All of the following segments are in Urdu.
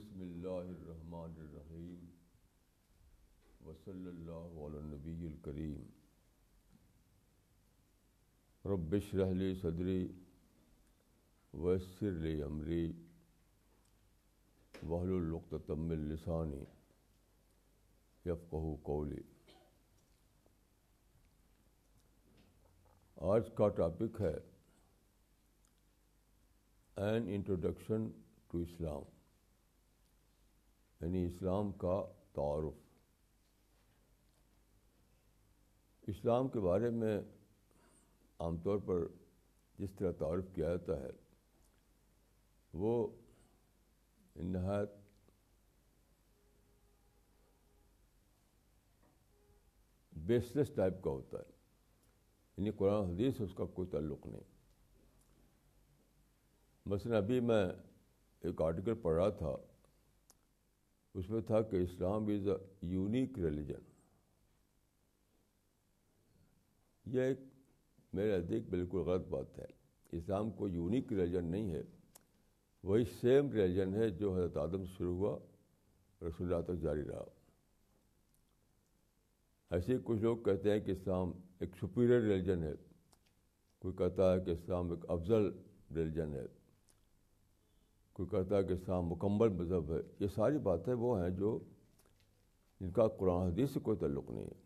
بسم اللہ الرحمن الرحیم وصلی اللہ علی النبی الکریم رب اشرح لی صدری ویسر لی امری واحلل عقدۃ من لسانی یفقہوا قولی۔ آج کا ٹاپک ہے این انٹروڈکشن ٹو اسلام، یعنی اسلام کا تعارف۔ اسلام کے بارے میں عام طور پر جس طرح تعارف کیا جاتا ہے وہ نہایت بیس لیس ٹائپ کا ہوتا ہے، یعنی قرآن حدیث سے اس کا کوئی تعلق نہیں۔ مثلا ابھی میں ایک آرٹیکل پڑھ رہا تھا، اس میں تھا کہ اسلام از اے یونیک ریلیجن۔ یہ ایک میرے نزدیک بالکل غلط بات ہے۔ اسلام کوئی یونیک ریلیجن نہیں ہے، وہی سیم ریلیجن ہے جو حضرت آدم سے شروع ہوا، رسول اللہ تک جاری رہا۔ ایسے ہی کچھ لوگ کہتے ہیں کہ اسلام ایک سپیریئر ریلیجن ہے، کوئی کہتا ہے کہ اسلام ایک افضل ریلیجن ہے، کوئی کہتا ہے کہ اسلام مکمل مذہب ہے۔ یہ ساری باتیں وہ ہیں جو جن کا قرآن حدیث سے کوئی تعلق نہیں ہے۔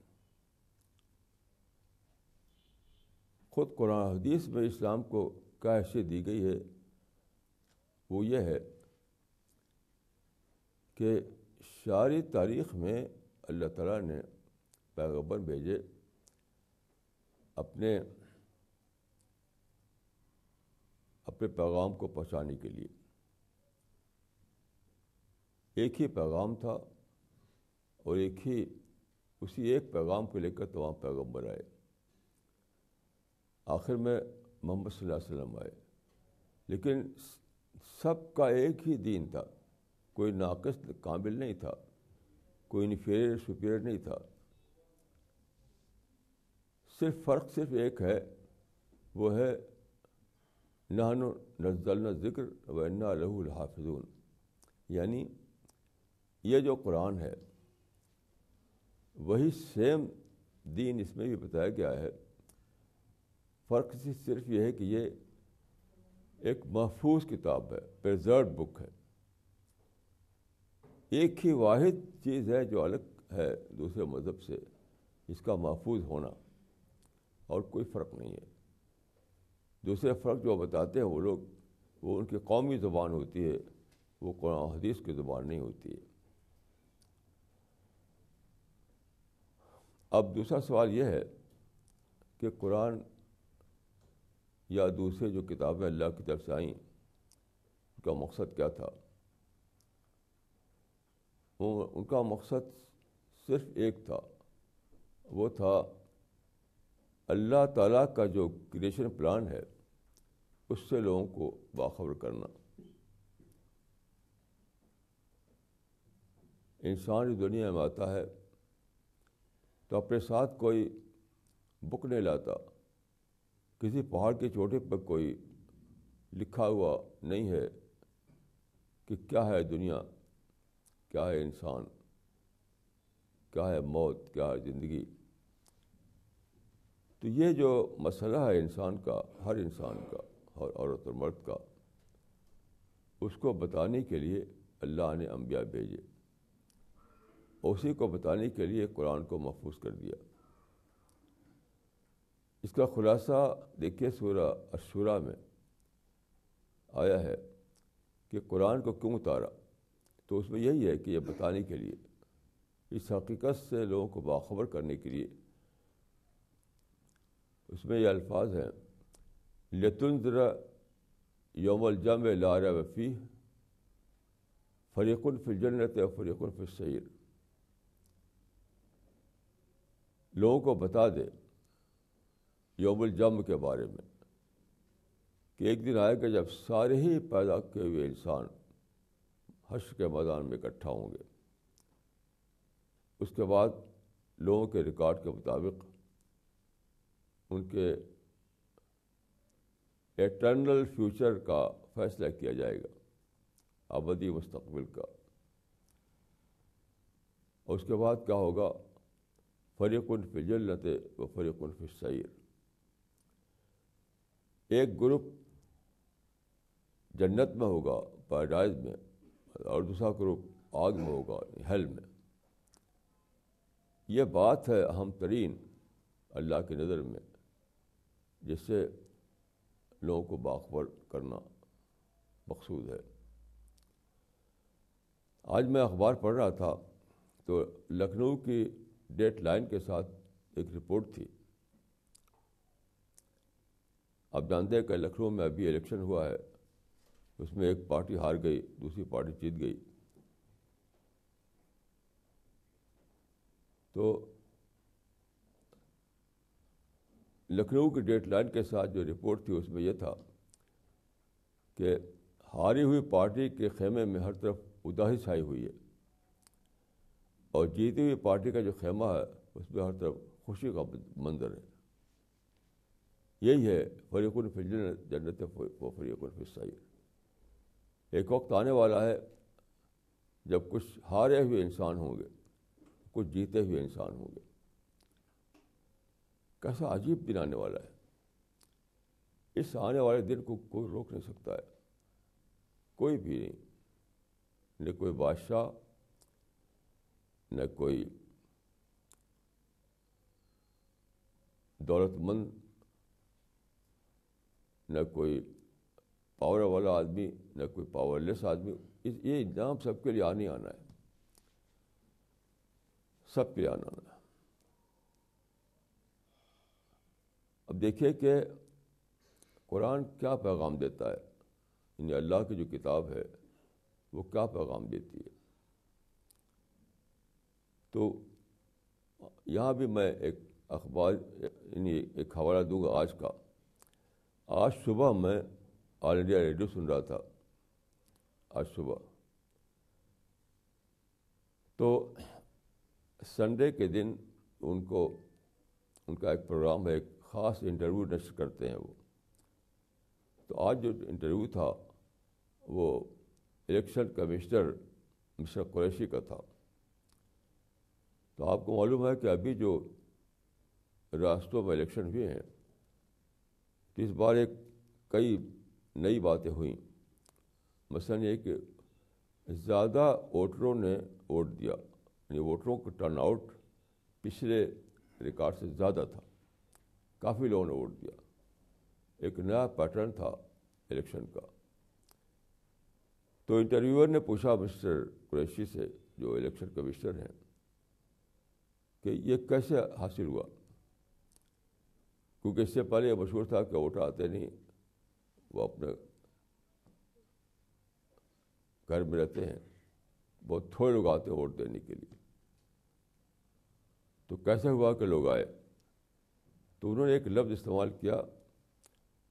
خود قرآن حدیث میں اسلام کو کیا حیثیت دی گئی ہے وہ یہ ہے کہ ساری تاریخ میں اللہ تعالیٰ نے پیغمبر بھیجے اپنے پیغام کو پہنچانے کے لیے۔ ایک ہی پیغام تھا اور اسی ایک پیغام کو لے کر تمام پیغمبر آئے۔ آخر میں محمد صلی اللہ علیہ وسلم آئے، لیکن سب کا ایک ہی دین تھا، کوئی ناقص کامل نہیں تھا، کوئی انفیریئر سپیریئر نہیں تھا۔ فرق ایک ہے، وہ ہے نحن نزلنا الذکر وانا لہ لحافظون، یعنی یہ جو قرآن ہے وہی سیم دین اس میں بھی بتایا گیا ہے۔ فرق صرف یہ ہے کہ یہ ایک محفوظ کتاب ہے، پریزروڈ بک ہے۔ ایک ہی واحد چیز ہے جو الگ ہے دوسرے مذہب سے، اس کا محفوظ ہونا، اور کوئی فرق نہیں ہے۔ دوسرے فرق جو بتاتے ہیں وہ لوگ، وہ ان کی قومی زبان ہوتی ہے، وہ قرآن حدیث کی زبان نہیں ہوتی ہے۔ اب دوسرا سوال یہ ہے کہ قرآن یا دوسرے جو کتابیں اللہ کی طرف سے آئیں ان کا مقصد کیا تھا؟ ان کا مقصد صرف ایک تھا، وہ تھا اللہ تعالیٰ کا جو کریشن پلان ہے اس سے لوگوں کو باخبر کرنا۔ انسان اس دنیا میں آتا ہے تو اپنے ساتھ کوئی بک نہیں لاتا، کسی پہاڑ کی چوٹی پر کوئی لکھا ہوا نہیں ہے کہ کیا ہے دنیا، کیا ہے انسان، کیا ہے موت، کیا ہے زندگی۔ تو یہ جو مسئلہ ہے انسان کا، ہر انسان کا، ہر عورت اور مرد کا، اس کو بتانے کے لیے اللہ نے انبیاء بھیجے، اسی کو بتانے کے لیے قرآن کو محفوظ کر دیا۔ اس کا خلاصہ دیکھیے سورہ الشورى میں آیا ہے کہ قرآن کو کیوں اتارا، تو اس میں یہی ہے کہ یہ بتانے کے لیے، اس حقیقت سے لوگوں کو باخبر کرنے کے لیے۔ اس میں یہ الفاظ ہیں لِتُنذِرَ یوم الجمع لا ریب فیہ فریق فی الجنۃ و فریق فی السعیر۔ لوگوں کو بتا دے یوم الجمع کے بارے میں کہ ایک دن آئے گا جب سارے ہی پیدا کیے ہوئے انسان حشر کے میدان میں اکٹھا ہوں گے۔ اس کے بعد لوگوں کے ریکارڈ کے مطابق ان کے ایٹرنل فیوچر کا فیصلہ کیا جائے گا، ابدی مستقبل کا۔ اور اس کے بعد کیا ہوگا؟ فریق فی الجنۃ و فریق فی السعیر. ایک گروپ جنت میں ہوگا، پیراڈائز میں، اور دوسرا گروپ آگ میں ہوگا، ہیل میں. یہ بات ہے اہم ترین اللہ کی نظر میں، جس سے لوگوں کو باخبر کرنا مقصود ہے. آج میں اخبار پڑھ رہا تھا تو لکھنؤ کی ڈیٹ لائن کے ساتھ ایک رپورٹ تھی. آپ جانتے ہیں کہ لکھنؤ میں ابھی الیکشن ہوا ہے، اس میں ایک پارٹی ہار گئی، دوسری پارٹی جیت گئی. تو لکھنؤ کی ڈیٹ لائن کے ساتھ جو رپورٹ تھی اس میں یہ تھا کہ ہاری ہوئی پارٹی کے خیمے میں ہر طرف اداسی چھائی ہوئی ہے، اور جیتی ہوئی پارٹی کا جو خیمہ ہے اس میں ہر طرف خوشی کا منظر ہے. یہی ہے فریق فی الجنۃ و فریق فی السعیر. ایک وقت آنے والا ہے جب کچھ ہارے ہوئے انسان ہوں گے، کچھ جیتے ہوئے انسان ہوں گے. کیسا عجیب دن آنے والا ہے. اس آنے والے دن کو کوئی روک نہیں سکتا ہے، کوئی بھی نہیں. نہ کوئی بادشاہ، نہ کوئی دولت مند، نہ کوئی پاور والا آدمی، نہ کوئی پاور لیس آدمی. یہ انجام سب کے لیے آنا ہے، سب کے لیے آنا ہے. اب دیکھیے کہ قرآن کیا پیغام دیتا ہے، یعنی اللہ کی جو کتاب ہے وہ کیا پیغام دیتی ہے. تو یہاں بھی میں ایک اخبار یعنی ایک حوالہ دوں گا آج کا. آج صبح میں آل انڈیا ریڈیو سن رہا تھا، آج صبح. تو سنڈے کے دن ان کا ایک پروگرام ہے، ایک خاص انٹرویو نشر کرتے ہیں وہ. تو آج جو انٹرویو تھا وہ الیکشن کمشنر مسٹر قریشی کا تھا. تو آپ کو معلوم ہے کہ ابھی جو ریاستوں میں الیکشن ہوئے ہیں تو اس بار کئی نئی باتیں ہوئیں. مثلاً یہ کہ زیادہ ووٹروں نے ووٹ دیا، یعنی ووٹروں کا ٹرن آؤٹ پچھلے ریکارڈ سے زیادہ تھا، کافی لوگوں نے ووٹ دیا. ایک نیا پیٹرن تھا الیکشن کا. تو انٹرویور نے پوچھا مسٹر قریشی سے، جو الیکشن کمشنر ہیں، کہ یہ کیسے حاصل ہوا، کیونکہ اس سے پہلے یہ مشہور تھا کہ ووٹر آتے نہیں، وہ اپنے گھر میں رہتے ہیں، بہت تھوڑے لوگ آتے ہیں ووٹ دینے کے لیے. تو کیسے ہوا کہ لوگ آئے؟ تو انہوں نے ایک لفظ استعمال کیا،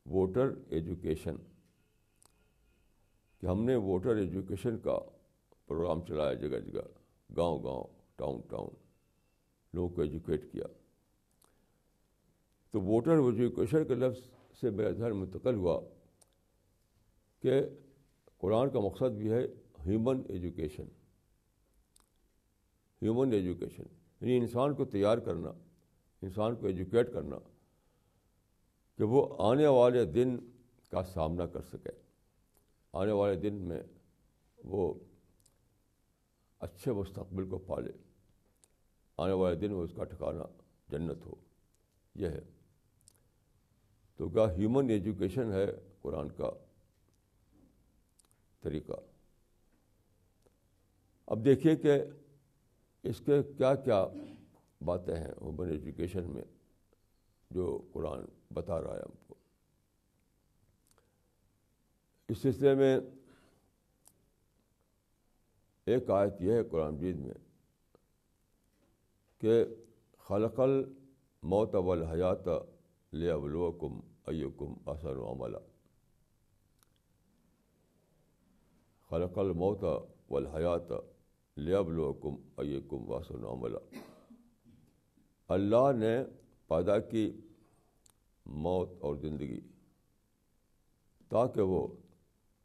ووٹر ایجوکیشن، کہ ہم نے ووٹر ایجوکیشن کا پروگرام چلایا جگہ جگہ، گاؤں گاؤں، ٹاؤن ٹاؤن، لوگوں کو ایجوکیٹ کیا. تو ووٹر ایجوکیشن کے لفظ سے میرا ذہن منتقل ہوا کہ قرآن کا مقصد بھی ہے ہیومن ایجوکیشن. ہیومن ایجوکیشن یعنی انسان کو تیار کرنا، انسان کو ایجوکیٹ کرنا کہ وہ آنے والے دن کا سامنا کر سکے، آنے والے دن میں وہ اچھے مستقبل کو پالے، آنے والے دن میں اس کا ٹھکانہ جنت ہو. یہ ہے. تو کیا ہیومن ایجوکیشن ہے قرآن کا طریقہ. اب دیکھیے کہ اس کے کیا کیا باتیں ہیں ہیومن ایجوکیشن میں جو قرآن بتا رہا ہے ہم کو. اس سلسلے میں ایک آیت یہ ہے قرآن مجید میں کہ خلق الموت والحیات لیبلوکم ایکم احسن عملا. خلق الموت والحیات لیبلوکم ایکم احسن عملا. اللہ نے پیدا کی موت اور زندگی تاکہ وہ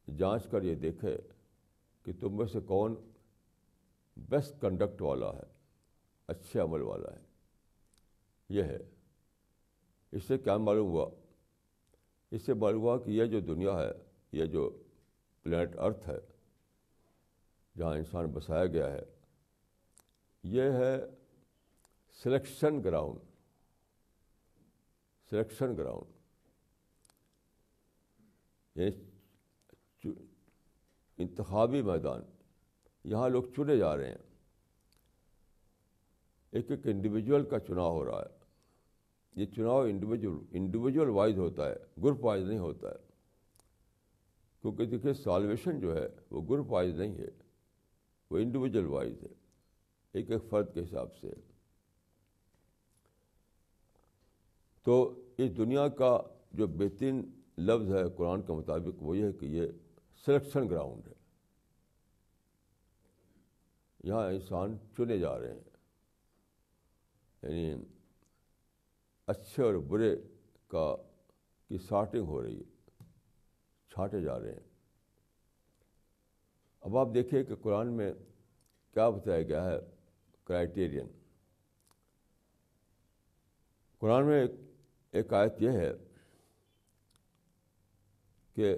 جانچ کر یہ دیکھے کہ تم میں سے کون بیسٹ کنڈکٹ والا ہے، اچھے عمل والا ہے. یہ ہے. اس سے کیا معلوم ہوا؟ اس سے معلوم ہوا کہ یہ جو دنیا ہے، یہ جو پلانٹ ارتھ ہے جہاں انسان بسایا گیا ہے، یہ ہے سلیکشن گراؤنڈ. سلیکشن گراؤنڈ یعنی انتخابی میدان. یہاں لوگ چنے جا رہے ہیں. ایک ایک انڈیویجول کا چناؤ ہو رہا ہے. یہ چناؤ انڈیویجول وائز ہوتا ہے، گروپ وائز نہیں ہوتا ہے. کیونکہ دیکھیے سالویشن جو ہے وہ گروپ وائز نہیں ہے، وہ انڈیویجول وائز ہے، ایک ایک فرد کے حساب سے. تو اس دنیا کا جو بہترین لفظ ہے قرآن کے مطابق وہ یہ ہے کہ یہ سلیکشن گراؤنڈ ہے. یہاں انسان چنے جا رہے ہیں، یعنی اچھے اور برے کی سارٹنگ ہو رہی ہے، چھانٹے جا رہے ہیں. اب آپ دیکھیے کہ قرآن میں کیا بتایا گیا ہے کرائٹیرین. قرآن میں ایک آیت یہ ہے کہ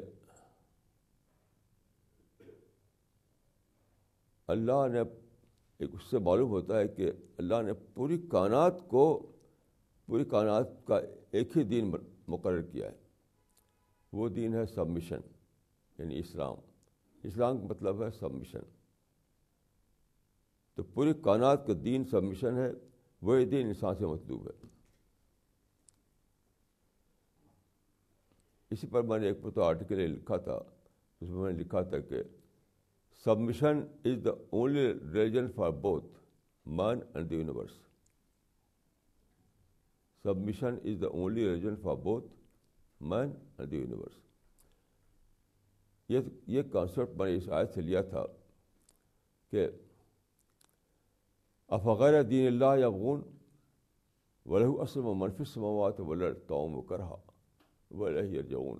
اللہ نے اس سے معلوم ہوتا ہے کہ اللہ نے پوری کائنات کا ایک ہی دین مقرر کیا ہے. وہ دین ہے سبمیشن، یعنی اسلام. اسلام کا مطلب ہے سبمیشن. تو پوری کائنات کا دین سبمیشن ہے. وہی دین انسان سے مطلوب ہے. اسی پر میں نے ایک آرٹیکل لکھا تھا، اس میں نے لکھا تھا کہ submission is the only religion for both man and the universe. Submission is the only religion for both man and the universe. یہ کانسیپٹ میں نے اس آیت سے لیا تھا کہ افغیر دین اللہ یبغون وَلَهُ أَسْلَمَ مَنْ فِي السَّمَاوَاتِ وَالْأَرْضِ طَوْعًا وَكَرْهًا وَإِلَيْهِ يَرْجِعُونَ.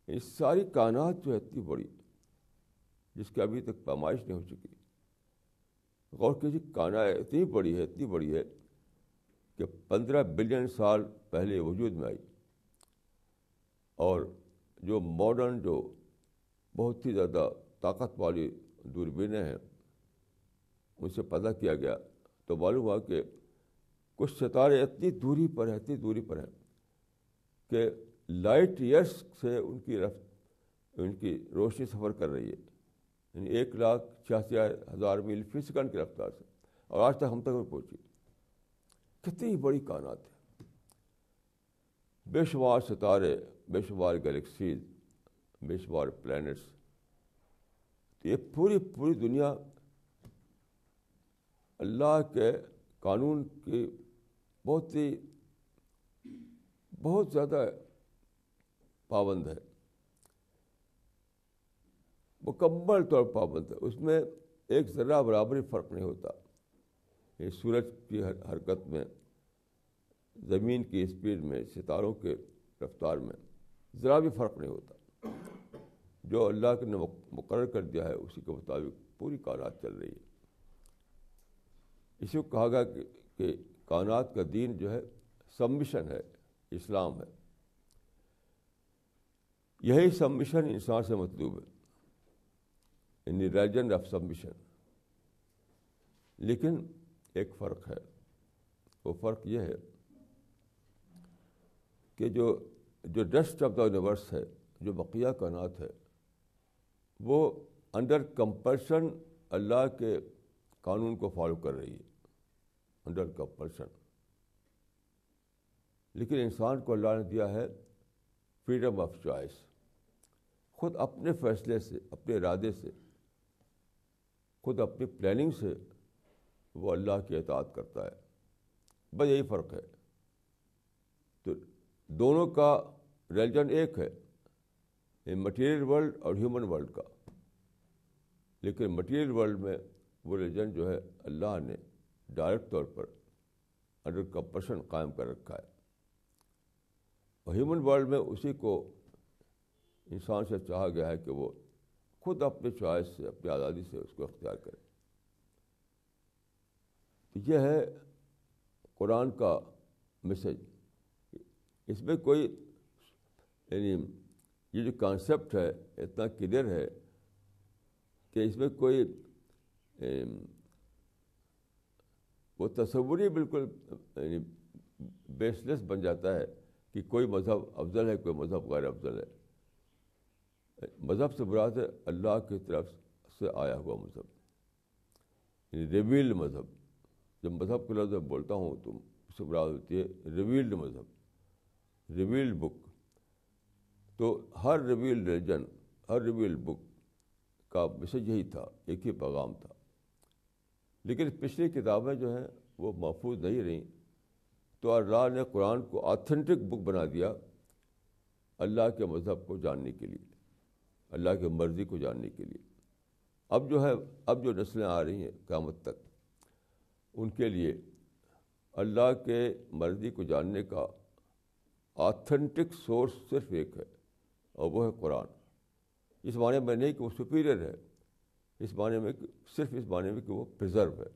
اس ساری کائنات جو ہے اتنی بڑی، جس کی ابھی تک پیمائش نہیں ہو چکی. غور کیجیے، کائنات اتنی بڑی ہے کہ 15 بلین سال پہلے وجود میں آئی. اور جو ماڈرن، جو بہت ہی زیادہ طاقت والی دوربینیں ہیں، ان سے پتہ کیا گیا تو معلوم ہوا کہ کچھ ستارے اتنی دوری پر ہیں کہ لائٹ ایئرس سے ان کی روشنی سفر کر رہی ہے، یعنی 1,86,000 میل فی سیکنڈ کی رفتار سے، اور آج تک ہم تک نہیں پہنچی. کتنی بڑی کائنات ہے، بے شمار ستارے، بے شمار گلیکسیز، بے شمار پلانٹس. تو یہ پوری دنیا اللہ کے قانون کی بہت زیادہ پابند ہے، مکمل طور پر پابند ہے. اس میں ایک ذرہ برابری فرق نہیں ہوتا. یہ سورج کی حرکت میں، زمین کی اسپیڈ میں، ستاروں کے رفتار میں ذرا بھی فرق نہیں ہوتا. جو اللہ نے مقرر کر دیا ہے اسی کے مطابق پوری کائنات چل رہی ہے. اسی کو کہا گیا کہ کائنات کا دین جو ہے سبمیشن ہے، اسلام ہے. یہی سبمیشن انسان سے مطلوب ہے، یعنی ریلیجن آف سبمیشن. لیکن ایک فرق ہے. وہ فرق یہ ہے کہ جو ڈسٹ آف دا یونیورس ہے، جو بقیہ کائنات ہے، وہ انڈر کمپلشن اللہ کے قانون کو فالو کر رہی ہے، انڈر کمپلشن. لیکن انسان کو اللہ نے دیا ہے فریڈم آف چوائس. خود اپنے فیصلے سے، اپنے ارادے سے، خود اپنی پلاننگ سے وہ اللہ کی اطاعت کرتا ہے. بس یہی فرق ہے. تو دونوں کا ریلیجن ایک ہے، مٹیریل ورلڈ اور ہیومن ورلڈ کا. لیکن مٹیریل ورلڈ میں وہ ریلیجن جو ہے اللہ نے ڈائریکٹ طور پر انڈر کمپلشن قائم کر رکھا ہے. اور ہیومن ورلڈ میں اسی کو انسان سے چاہا گیا ہے کہ وہ خود اپنے چوائس سے، اپنی آزادی سے اس کو اختیار کرے. یہ ہے قرآن کا میسج. اس میں کوئی یعنی یہ جو کانسیپٹ ہے اتنا کلیئر ہے کہ اس میں کوئی وہ تصور ہی بالکل یعنی بیس لیس بن جاتا ہے کہ کوئی مذہب افضل ہے کوئی مذہب غیر افضل ہے. مذہب سے مراد ہے اللہ کی طرف سے آیا ہوا مذہب, یعنی ریویلڈ مذہب. جب مذہب کے لفظ میں بولتا ہوں تو اس سے مراد ہوتی ہے ریویلڈ مذہب, ریویلڈ بک. تو ہر ریویلڈ ریلیجن, ہر ریویلڈ بک کا میسج یہی تھا, ایک ہی پیغام تھا. لیکن پچھلی کتابیں جو ہیں وہ محفوظ نہیں رہیں, تو اللہ نے قرآن کو آتھینٹک بک بنا دیا اللہ کے مذہب کو جاننے کے لیے, اللہ کی مرضی کو جاننے کے لیے. اب جو ہے, اب جو نسلیں آ رہی ہیں قیامت تک, ان کے لیے اللہ کے مرضی کو جاننے کا آتھینٹک سورس صرف ایک ہے, اور وہ ہے قرآن. اس معنی میں نہیں کہ وہ سپیریئر ہے, اس معنی میں صرف اس معنی میں کہ وہ پریزرو ہے,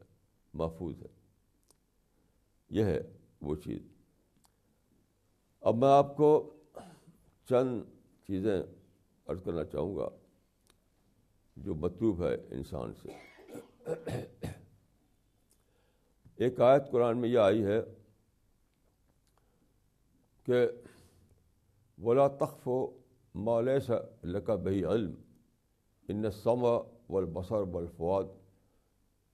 محفوظ ہے. یہ ہے وہ چیز. اب میں آپ کو چند چیزیں عرض کرنا چاہوں گا جو مطلوب ہے انسان سے. ایک آیت قرآن میں یہ آئی ہے کہ وَلَا تَخْفُ مَا لَيْسَ لَكَ بِهِ عِلْمٌ إِنَّ السَّمْعَ وَالْبَصَرَ وَالْفُؤَادَ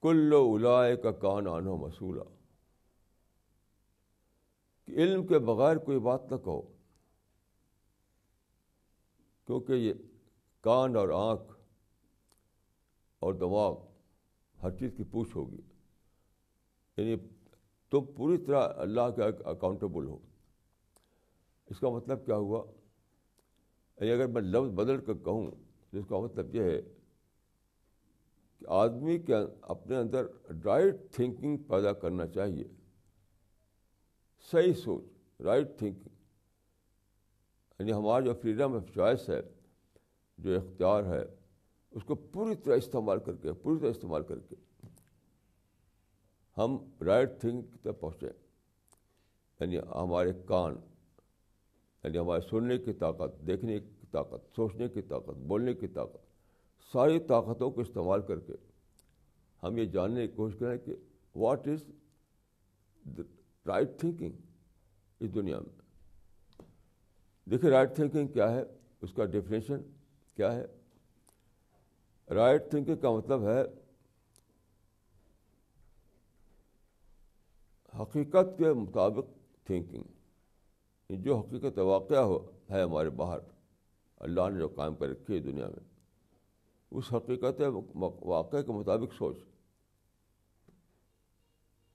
كُلُّ أُولَٰئِكَ كَانَ عَنْهُ مَسْئُولًا. کہ علم کے بغیر کوئی بات نہ کہو, کیونکہ یہ کان اور آنکھ اور دماغ ہر چیز کی پوچھ ہوگی. یعنی تم پوری طرح اللہ کے اکاؤنٹیبل ہو. اس کا مطلب کیا ہوا؟ یعنی اگر میں لفظ بدل کر کہوں تو اس کا مطلب یہ ہے کہ آدمی کے اپنے اندر رائٹ تھنکنگ پیدا کرنا چاہیے, صحیح سوچ, رائٹ تھنکنگ. یعنی ہمارا جو فریڈم آف چوائس ہے, جو اختیار ہے, اس کو پوری طرح استعمال کر کے ہم رائٹ تھنگ کی طرف پہنچیں. یعنی ہمارے کان, یعنی ہمارے سننے کی طاقت, دیکھنے کی طاقت, سوچنے کی طاقت, بولنے کی طاقت, ساری طاقتوں کو استعمال کر کے ہم یہ جاننے کی کوشش کریں کہ واٹ از رائٹ تھنکنگ اس دنیا میں. دیکھیے رائٹ تھنکنگ کیا ہے, اس کا ڈیفینیشن کیا ہے. رائٹ تھنکنگ کا مطلب ہے حقیقت کے مطابق تھنکنگ. جو حقیقت واقعہ ہے ہمارے باہر, اللہ نے جو قائم کر رکھی ہے دنیا میں, اس حقیقت واقعہ کے مطابق سوچ.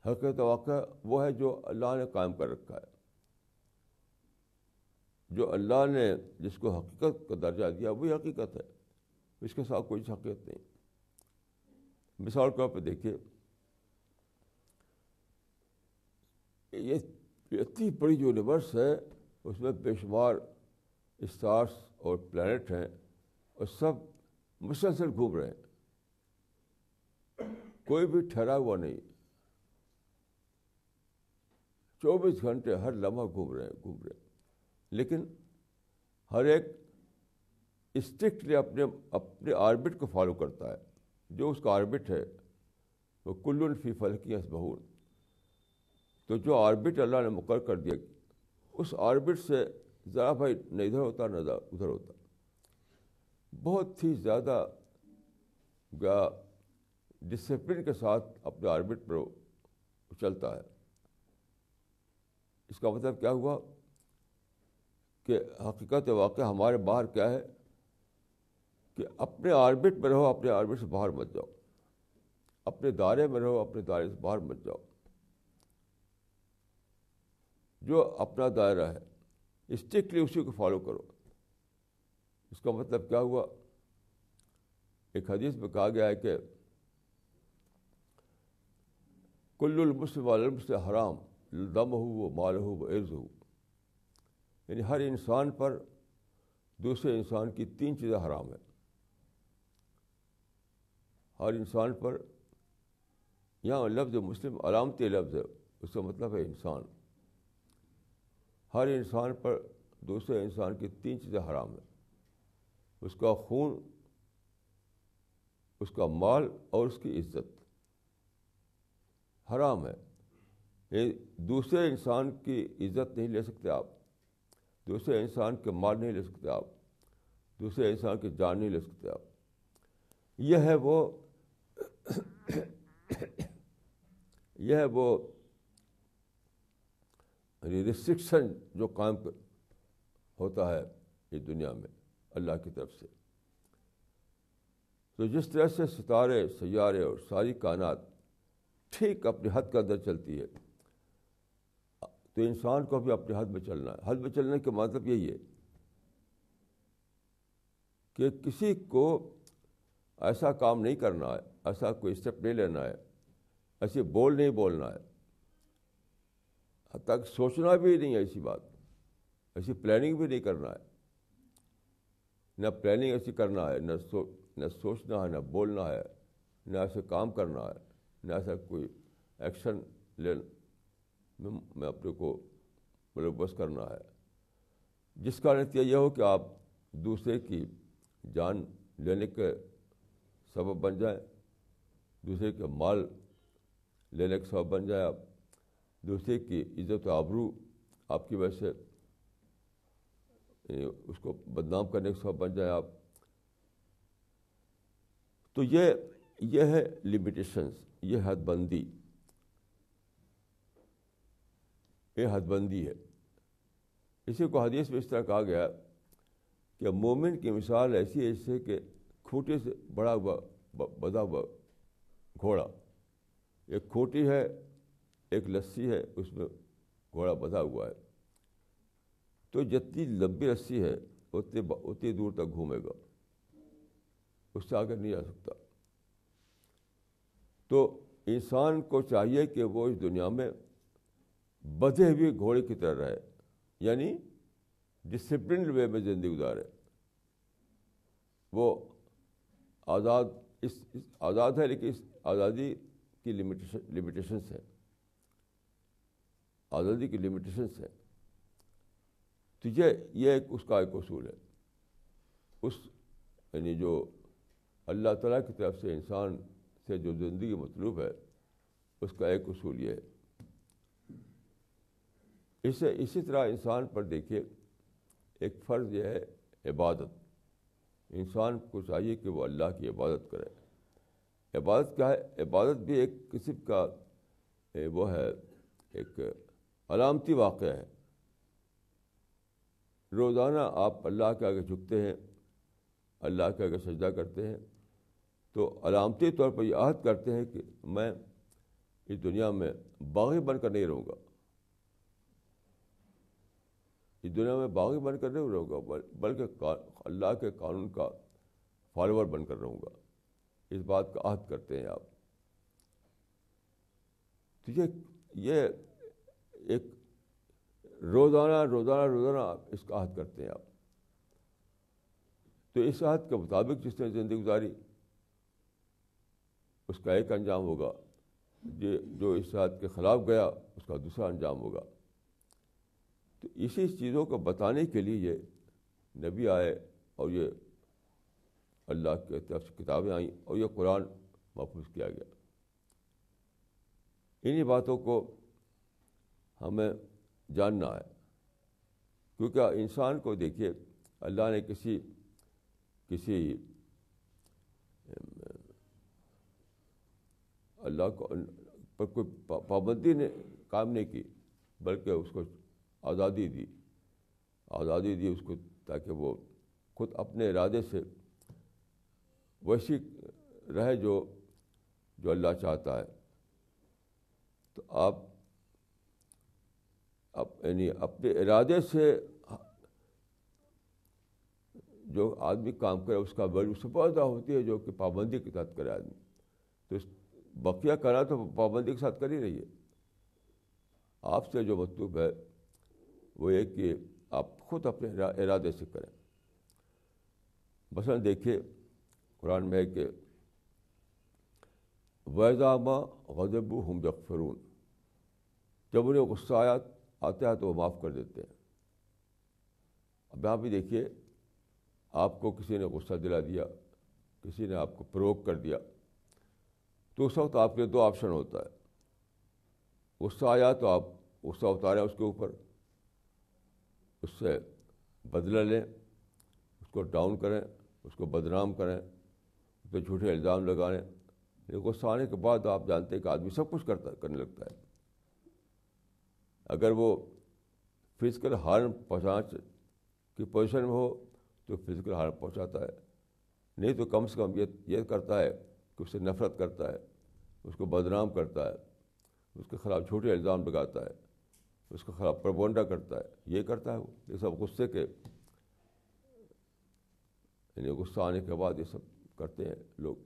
حقیقت واقعہ وہ ہے جو اللہ نے قائم کر رکھا ہے, جو اللہ نے جس کو حقیقت کا درجہ دیا وہی حقیقت ہے, اس کے ساتھ کوئی حقیقت نہیں. مثال کے طور پہ دیکھیے, یہ اتنی بڑی یونیورس ہے, اس میں بے شمار اسٹارس اور پلانٹ ہیں, اور سب مسلسل گھوم رہے ہیں, کوئی بھی ٹھہرا ہوا نہیں. 24 گھنٹے ہر لمحہ گھوم رہے ہیں. لیکن ہر ایک اسٹرکٹلی اپنے آربٹ کو فالو کرتا ہے. جو اس کا آربٹ ہے وہ کل فی فلک یسبحون. تو جو آربٹ اللہ نے مقرر کر دیا, اس آربٹ سے ذرا بھائی نہ ادھر ہوتا نہ ادھر ہوتا. بہت ہی زیادہ ڈسپلن کے ساتھ اپنے آربٹ پر چلتا ہے. اس کا مطلب کیا ہوا کہ حقیقت واقعہ ہمارے باہر کیا ہے کہ اپنے آربٹ میں رہو, اپنے آربٹ سے باہر مت جاؤ. اپنے دائرے میں رہو, اپنے دائرے سے باہر مت جاؤ. جو اپنا دائرہ ہے اسٹرکٹلی اسی کو فالو کرو. اس کا مطلب کیا ہوا؟ ایک حدیث میں کہا گیا ہے کہ کل المسلم علی المسلم حرام دمہ و مالہ و عرضہ. یعنی ہر انسان پر دوسرے انسان کی 3 چیزیں حرام ہیں. ہر انسان پر یہاں لفظ مسلم علامتی لفظ ہے، اس کا مطلب ہے انسان. ہر انسان پر دوسرے انسان کی 3 چیزیں حرام ہیں: اس کا خون، اس کا مال اور اس کی عزت حرام ہے. دوسرے انسان کی عزت نہیں لے سکتے آپ، دوسرے انسان کے مال نہیں لے سکتے آپ، دوسرے انسان کی جان نہیں لے سکتے آپ. یہ ہے وہ ریسٹرکشن جو قائم ہوتا ہے اس دنیا میں اللہ کی طرف سے. تو جس طرح سے ستارے، سیارے اور ساری کائنات ٹھیک اپنی حد کے اندر چلتی ہے، تو انسان کو بھی اپنے حد میں چلنا ہے. حد میں چلنے کا مطلب یہی ہے کہ کسی کو ایسا کام نہیں کرنا ہے، ایسا کوئی اسٹیپ نہیں لینا ہے، ایسے بول نہیں بولنا ہے، حتیٰ کہ سوچنا بھی نہیں ہے ایسی بات، ایسی پلاننگ بھی نہیں کرنا ہے. نہ پلاننگ ایسی کرنا ہے، نہ سوچنا ہے، نہ بولنا ہے، نہ ایسے کام کرنا ہے، نہ ایسا کوئی ایکشن میں اپنے کو ملوث کرنا ہے جس کا نتیجہ یہ ہو کہ آپ دوسرے کی جان لینے کے سبب بن جائیں، دوسرے کے مال لینے کا سبب بن جائے، آپ دوسرے کی عزت و آبرو آپ کی وجہ سے اس کو بدنام کرنے کا سبب بن جائے آپ. تو یہ ہے لمیٹیشنز، یہ حد بندی، یہ حد بندی ہے. اسی کو حدیث میں اس طرح کہا گیا کہ مومن کی مثال ایسی ہے جیسے کہ کھوٹی سے بڑا ہوا بدھا ہوا گھوڑا. ایک کھوٹی ہے، ایک لسی ہے، اس میں گھوڑا بدھا ہوا ہے. تو جتنی لمبی رسی ہے اتنی دور تک گھومے گا، اس سے آگے نہیں جا سکتا. تو انسان کو چاہیے کہ وہ اس دنیا میں بدھے ہوئے گھوڑے کی طرح رہے، یعنی ڈسپلنڈ وے میں زندگی گزارے. وہ آزاد ہے، لیکن اس آزادی کی لمیٹیشنس ہیں، آزادی کی لمیٹیشنس ہیں. تو یہ اس کا ایک اصول ہے. یعنی جو اللہ تعالیٰ کی طرف سے انسان سے جو زندگی مطلوب ہے، اس کا ایک اصول یہ ہے. اسی طرح انسان پر دیکھیے ایک فرض یہ ہے عبادت. انسان کو چاہیے کہ وہ اللہ کی عبادت کرے. عبادت کیا ہے؟ عبادت بھی ایک قسم کا وہ ہے، ایک علامتی واقعہ ہے. روزانہ آپ اللہ کے آگے جھکتے ہیں، اللہ کے آگے سجدہ کرتے ہیں، تو علامتی طور پر یہ عہد کرتے ہیں کہ میں اس دنیا میں باغی بن کر نہیں رہوں گا، اس دنیا میں باغی بن کر نہیں رہوں گا، بلکہ اللہ کے قانون کا فالوور بن کر رہوں گا. اس بات کا عہد کرتے ہیں آپ. تو یہ ایک روزانہ آپ اس کا عہد کرتے ہیں آپ. تو اس عہد کے مطابق جس نے زندگی گزاری اس کا ایک انجام ہوگا، جو اس عہد کے خلاف گیا اس کا دوسرا انجام ہوگا. تو اسی چیزوں کو بتانے کے لیے یہ نبی آئے اور یہ اللہ کی طرف سے کتابیں آئیں اور یہ قرآن محفوظ کیا گیا. انہی باتوں کو ہمیں جاننا ہے، کیونکہ انسان کو دیکھیے اللہ نے کسی اللہ کو پر کوئی پابندی نے کام نہیں کی، بلکہ اس کو آزادی دی اس کو، تاکہ وہ خود اپنے ارادے سے ویسی رہے جو اللہ چاہتا ہے. تو آپ یعنی اپنے ارادے سے جو آدمی کام کرے اس کا ویلیو اس سے بہت زیادہ ہوتی ہے جو کہ پابندی کے ساتھ کرے آدمی. تو بقیہ کرا تو پابندی کے ساتھ کر ہی رہی ہے. آپ سے جو مطلوب ہے وہ یہ کہ آپ خود اپنے ارادے سے کریں. مثلاً دیکھیے قرآن میں ہے کہ وَإِذَا مَا غَضِبُوا هُمْ يَغْفِرُونَ، جب انہیں غصہ آتا ہے تو وہ معاف کر دیتے ہیں۔ اب یہاں بھی دیکھیے، آپ کو کسی نے غصہ دلا دیا، کسی نے آپ کو پروک کر دیا، تو اس وقت آپ کے دو آپشن ہوتا ہے۔ غصہ آیا تو آپ غصہ اتاریں اس کے اوپر، اس سے بدلہ لیں، اس کو ڈاؤن کریں، اس کو بدنام کریں، اس پہ جھوٹے الزام لگائیں۔ لیکن غصہ آنے کے بعد آپ جانتے ہیں کہ آدمی سب کچھ کرنے لگتا ہے۔ اگر وہ فزیکل ہارم پہنچانے کی پوزیشن میں ہو تو فزیکل ہارم پہنچاتا ہے، نہیں تو کم سے کم یہ کرتا ہے کہ اس سے نفرت کرتا ہے، اس کو بدنام کرتا ہے، اس کے خلاف جھوٹے الزام لگاتا ہے، اس کے خلاف پروپیگنڈا کرتا ہے، یہ کرتا ہے وہ۔ یہ سب غصے کے، یعنی غصہ آنے کے بعد یہ سب کرتے ہیں لوگ۔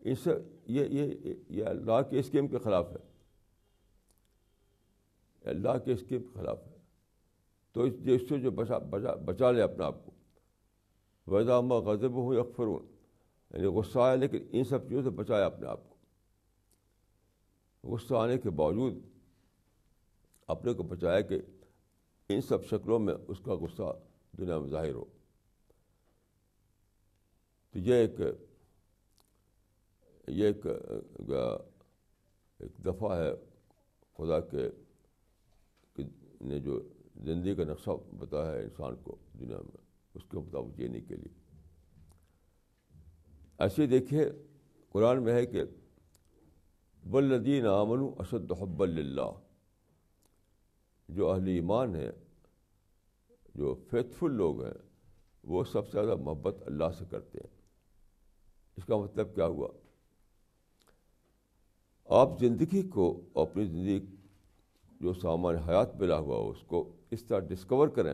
اس سے یہ اللہ کی اسکیم کے خلاف ہے، اللہ کے اسکیم کے خلاف ہے۔ تو اس سے جو بچا لے اپنے آپ کو، وَإِذَا مَا غَضِبُوا يَغْفِرُونَ، یعنی غصہ آیا لیکن ان سب چیزوں سے بچایا اپنے آپ کو۔ غصہ آنے کے باوجود اپنے کو بچایا کہ ان سب شکلوں میں اس کا غصہ دنیا میں ظاہر ہو۔ تو یہ ایک دفعہ ہے خدا نے جو زندگی کا نقشہ بتایا ہے انسان کو دنیا میں، اس کے مطابق جینے کے لیے۔ ایسے دیکھیے قرآن میں ہے کہ وَالَّذِينَ آمَنُوا أَشَدُّ حُبًّا لِلَّهِ، جو اہل ایمان ہیں، جو فیتھفل لوگ ہیں، وہ سب سے زیادہ محبت اللہ سے کرتے ہیں۔ اس کا مطلب کیا ہوا؟ آپ زندگی کو، اپنی زندگی جو سامان حیات ملا ہوا ہو، اس کو اس طرح ڈسکور کریں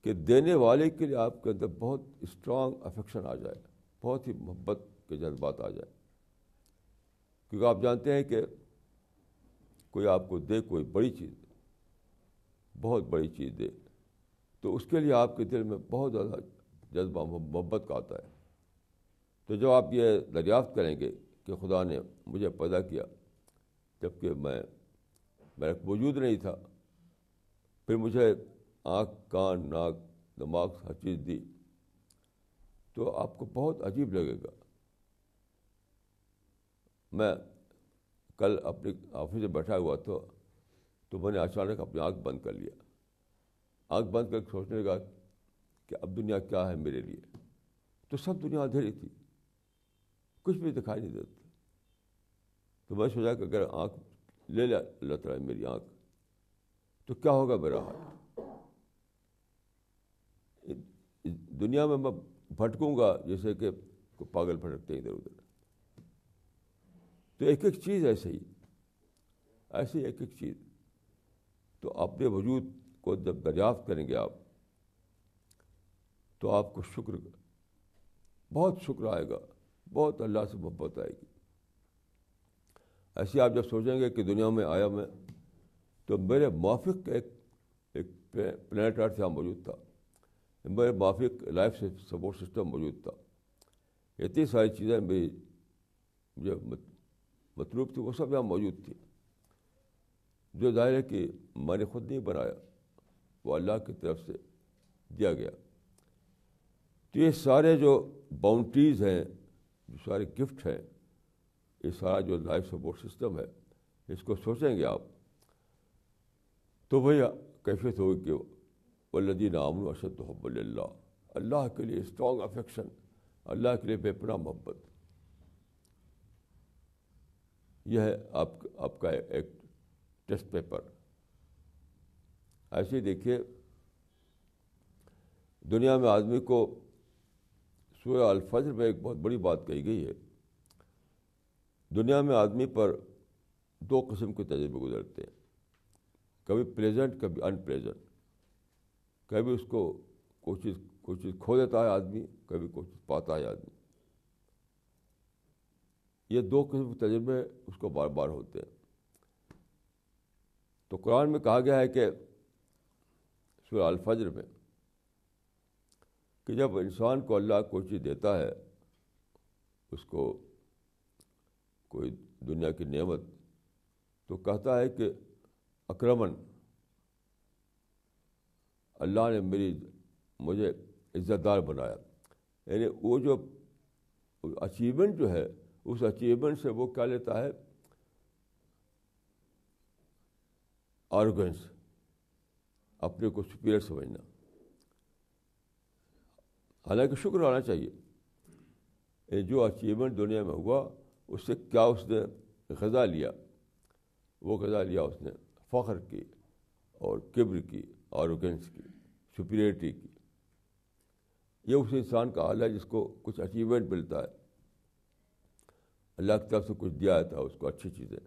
کہ دینے والے کے لیے آپ کے اندر بہت اسٹرانگ افیکشن آ جائے، بہت ہی محبت کے جذبات آ جائیں۔ کیونکہ آپ جانتے ہیں کہ کوئی آپ کو دے کوئی بڑی چیز، بہت بڑی چیز دے، تو اس کے لیے آپ کے دل میں بہت زیادہ جذبہ محبت کا آتا ہے۔ تو جب آپ یہ دریافت کریں گے کہ خدا نے مجھے پیدا کیا جب کہ میرا وجود نہیں تھا، پھر مجھے آنکھ، کان، ناک، دماغ، ہر چیز دی، تو آپ کو بہت عجیب لگے گا۔ میں کل اپنے آفس میں بیٹھا ہوا تھا، تو میں نے اچانک اپنی آنکھ بند کر لیا، آنکھ بند کر کے سوچنے لگا کہ اب دنیا کیا ہے میرے لیے۔ تو سب دنیا اندھیری تھی، کچھ بھی دکھائی نہیں دیتا۔ تو میں سوچا کہ اگر آنکھ لے لیا اللہ تعالیٰ میری آنکھ، تو کیا ہوگا میرا حال؟ دنیا میں بھٹکوں گا جیسے کہ پاگل بھٹکتے ہیں ادھر ادھر۔ تو ایک ایک چیز ایسی ایک ایک چیز، تو اپنے وجود کو جب دریافت کریں گے آپ، تو آپ کو بہت شکر آئے گا، بہت اللہ سے محبت آئے گی۔ ایسے آپ جب سوچیں گے کہ دنیا میں آیا میں، تو میرے موافق ایک پلانٹ ارتھ یہاں موجود تھا، میرے موافق لائف سپورٹ سسٹم موجود تھا، اتنی ساری چیزیں مجھے مطلوب تھی، وہ سب یہاں موجود تھی، جو ظاہر ہے کہ میں نے خود نہیں بنایا، وہ اللہ کی طرف سے دیا گیا۔ تو یہ سارے جو باؤنڈریز ہیں، جو سارے گفٹ ہیں، یہ سارا جو لائف سپورٹ سسٹم ہے، اس کو سوچیں گے آپ، تو وہی کیفیت ہوگی کہ والذین آمنوا اشد حبا للہ، اللہ کے لیے اسٹرانگ افیکشن، اللہ کے لیے بے پناہ محبت۔ یہ ہے آپ کا ایک ٹیسٹ پیپر۔ ایسے ہی دیکھیے دنیا میں آدمی کو، سورہ الفجر میں ایک بہت بڑی بات کہی گئی ہے، دنیا میں آدمی پر دو قسم کے تجربے گزرتے ہیں، کبھی پلیزنٹ، کبھی ان پلیزنٹ۔ کبھی اس کو کوئی چیز کھو دیتا ہے آدمی، کبھی کوئی چیز پاتا ہے آدمی۔ یہ دو قسم کے تجربے اس کو بار بار ہوتے ہیں۔ تو قرآن میں کہا گیا ہے کہ سورہ الفجر میں کہ جب انسان کو اللہ کوئی چیز دیتا ہے، اس کو کوئی دنیا کی نعمت تو کہتا ہے کہ اکرمن، اللہ نے مجھے عزت دار بنایا. یعنی وہ جو اچیومنٹ جو ہے اس اچیومنٹ سے وہ کیا لیتا ہے؟ آروگنس، اپنے کو سپیریئر سمجھنا. حالانکہ شکر آنا چاہیے. جو اچیومنٹ دنیا میں ہوا اس سے کیا اس نے غذا لیا؟ وہ غذا لیا اس نے فخر کی اور کبر کی، آروگنس کی، سپیریئرٹی کی. یہ اس انسان کا حال ہے جس کو کچھ اچیومنٹ ملتا ہے، اللہ کی طرف سے کچھ دیا جاتا ہے اس کو، اچھی چیزیں.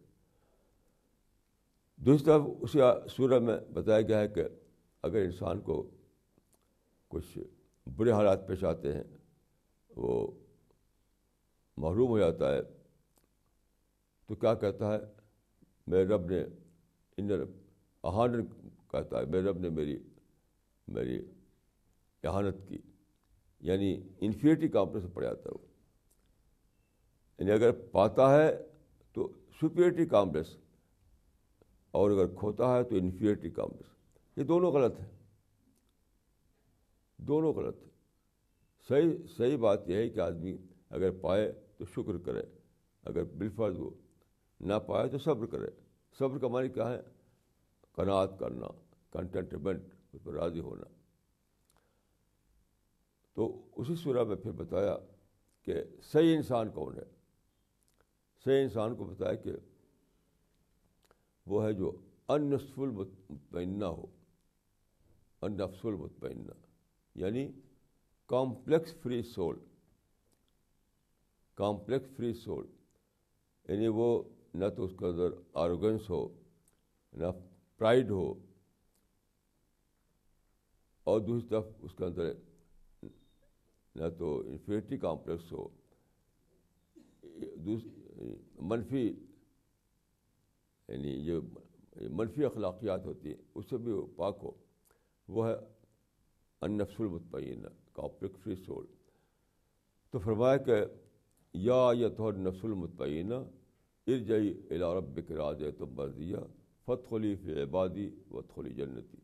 دوسری طرف اسی سورہ میں بتایا گیا ہے کہ اگر انسان کو کچھ برے حالات پیش آتے ہیں، وہ محروم ہو جاتا ہے، تو کیا کہتا ہے؟ میرے رب نے کہتا ہے میرے رب نے میری اہانت کی. یعنی انفیریٹی کامپلیکس میں پڑ جاتا ہے وہ. یعنی اگر پاتا ہے تو سپیریٹی کامپلیکس، اور اگر کھوتا ہے تو انفیریٹی کامپلیکس. یہ دونوں غلط ہیں، دونوں غلط ہیں. صحیح بات یہ ہے کہ آدمی اگر پائے تو شکر کرے، اگر بالفرض وہ نہ پائے تو صبر کرے. صبر کا معنی کیا ہے؟ قناعت کرنا، کنٹینٹمنٹ، اس پر راضی ہونا. تو اسی سورہ میں پھر بتایا کہ صحیح انسان کون ہے. صحیح انسان کو بتایا کہ وہ ہے جو النفس المطمئنہ ہو. النفس المطمئنہ یعنی complex free soul. Complex free soul یعنی وہ نہ تو اس کے اندر آروگنس ہو، نہ پرائڈ ہو، اور دوسری طرف اس کے اندر نہ تو انفیریٹی کامپلیکس ہو، منفی یعنی جو منفی اخلاقیات ہوتی ہیں اس سے بھی وہ پاک ہو. وہ ہے النفس المطمئنہ، کمپلیکس فری سول. تو فرمایا کہ یا ایتھا النفس المطمئنہ ارجعی الی ربک راضیۃ مرضیہ فادخلی فی عبادی وادخلی جنتی.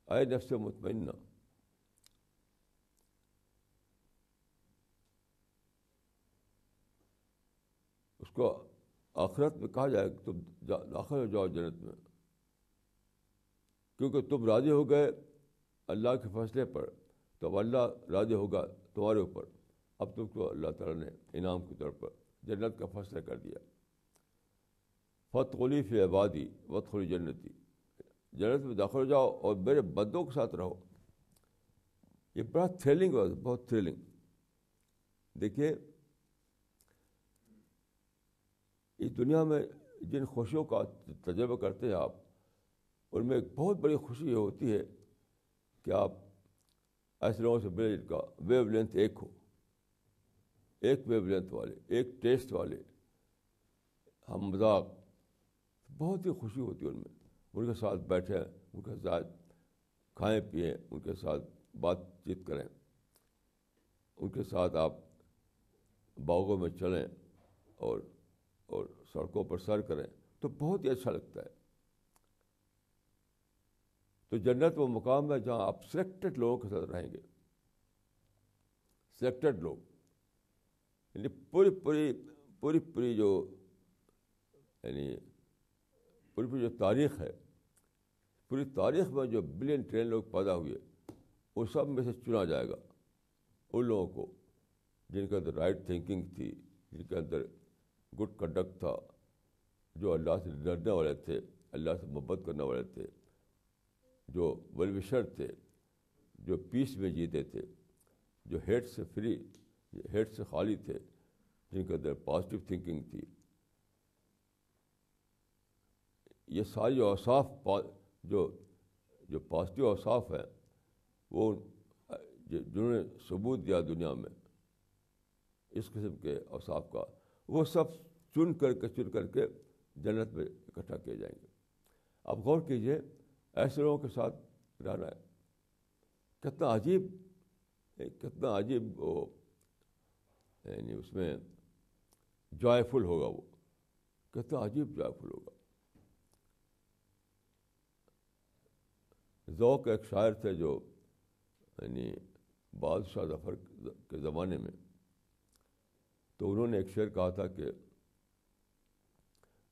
اے نفس مطمئنہ، اس کو آخرت میں کہا جائے کہ تم داخل ہو جاؤ جنت میں، کیونکہ تم راضی ہو گئے اللہ کے فیصلے پر، تو اب اللہ راضی ہوگا تمہارے اوپر. اب تم کو اللہ تعالیٰ نے انعام کے طور پر جنت کا فیصلہ کر دیا. فادخلی فی عبادی وادخلی جنتی، جنت میں داخل ہو جاؤ اور میرے بندوں کے ساتھ رہو. یہ بڑا تھرلنگ ہے، بہت تھرلنگ. دیکھیے اس دنیا میں جن خوشیوں کا تجربہ کرتے ہیں آپ، ان میں ایک بہت بڑی خوشی یہ ہوتی ہے کہ آپ ایسے لوگوں سے ملے جن کا ویو لینتھ ایک ہو، ایک ویو لینتھ والے، ایک ٹیسٹ والے، ہم مذاق. بہت ہی خوشی ہوتی ہے ان میں. ان کے ساتھ بیٹھیں، ان کے ساتھ کھائیں پئیں، ان کے ساتھ بات چیت کریں، ان کے ساتھ آپ باغوں میں چلیں اور سڑکوں پر سیر کریں، تو بہت ہی اچھا لگتا ہے. تو جنت وہ مقام ہے جہاں آپ سلیکٹڈ لوگوں کے ساتھ رہیں گے. سلیکٹڈ لوگ یعنی پوری جو یعنی پوری جو تاریخ ہے، پوری تاریخ میں جو بلین ٹریلین لوگ پیدا ہوئے، وہ سب میں سے چنا جائے گا ان لوگوں کو جن کے اندر رائٹ تھنکنگ تھی، جن کے اندر گڈ کنڈکٹ تھا، جو اللہ سے ڈرنے والے تھے، اللہ سے محبت کرنے والے تھے، جو ویل وشر تھے، جو پیس میں جیتے تھے، جو ہیٹ سے خالی تھے، جن کے اندر پازیٹیو تھنکنگ تھی. یہ ساری اوصاف جو پازیٹیو اوصاف ہیں، وہ جنہوں نے ثبوت دیا دنیا میں اس قسم کے اوصاف کا، وہ سب چن کر کے جنت میں اکٹھا کیے جائیں گے. آپ غور کیجئے، ایسے لوگوں کے ساتھ رہنا ہے کتنا عجیب وہ یعنی اس میں جوائفل ہوگا وہ، کتنا عجیب جوائفل ہوگا. ذوق ایک شاعر تھے جو یعنی بادشاہ ظفر کے زمانے میں، تو انہوں نے ایک شعر کہا تھا کہ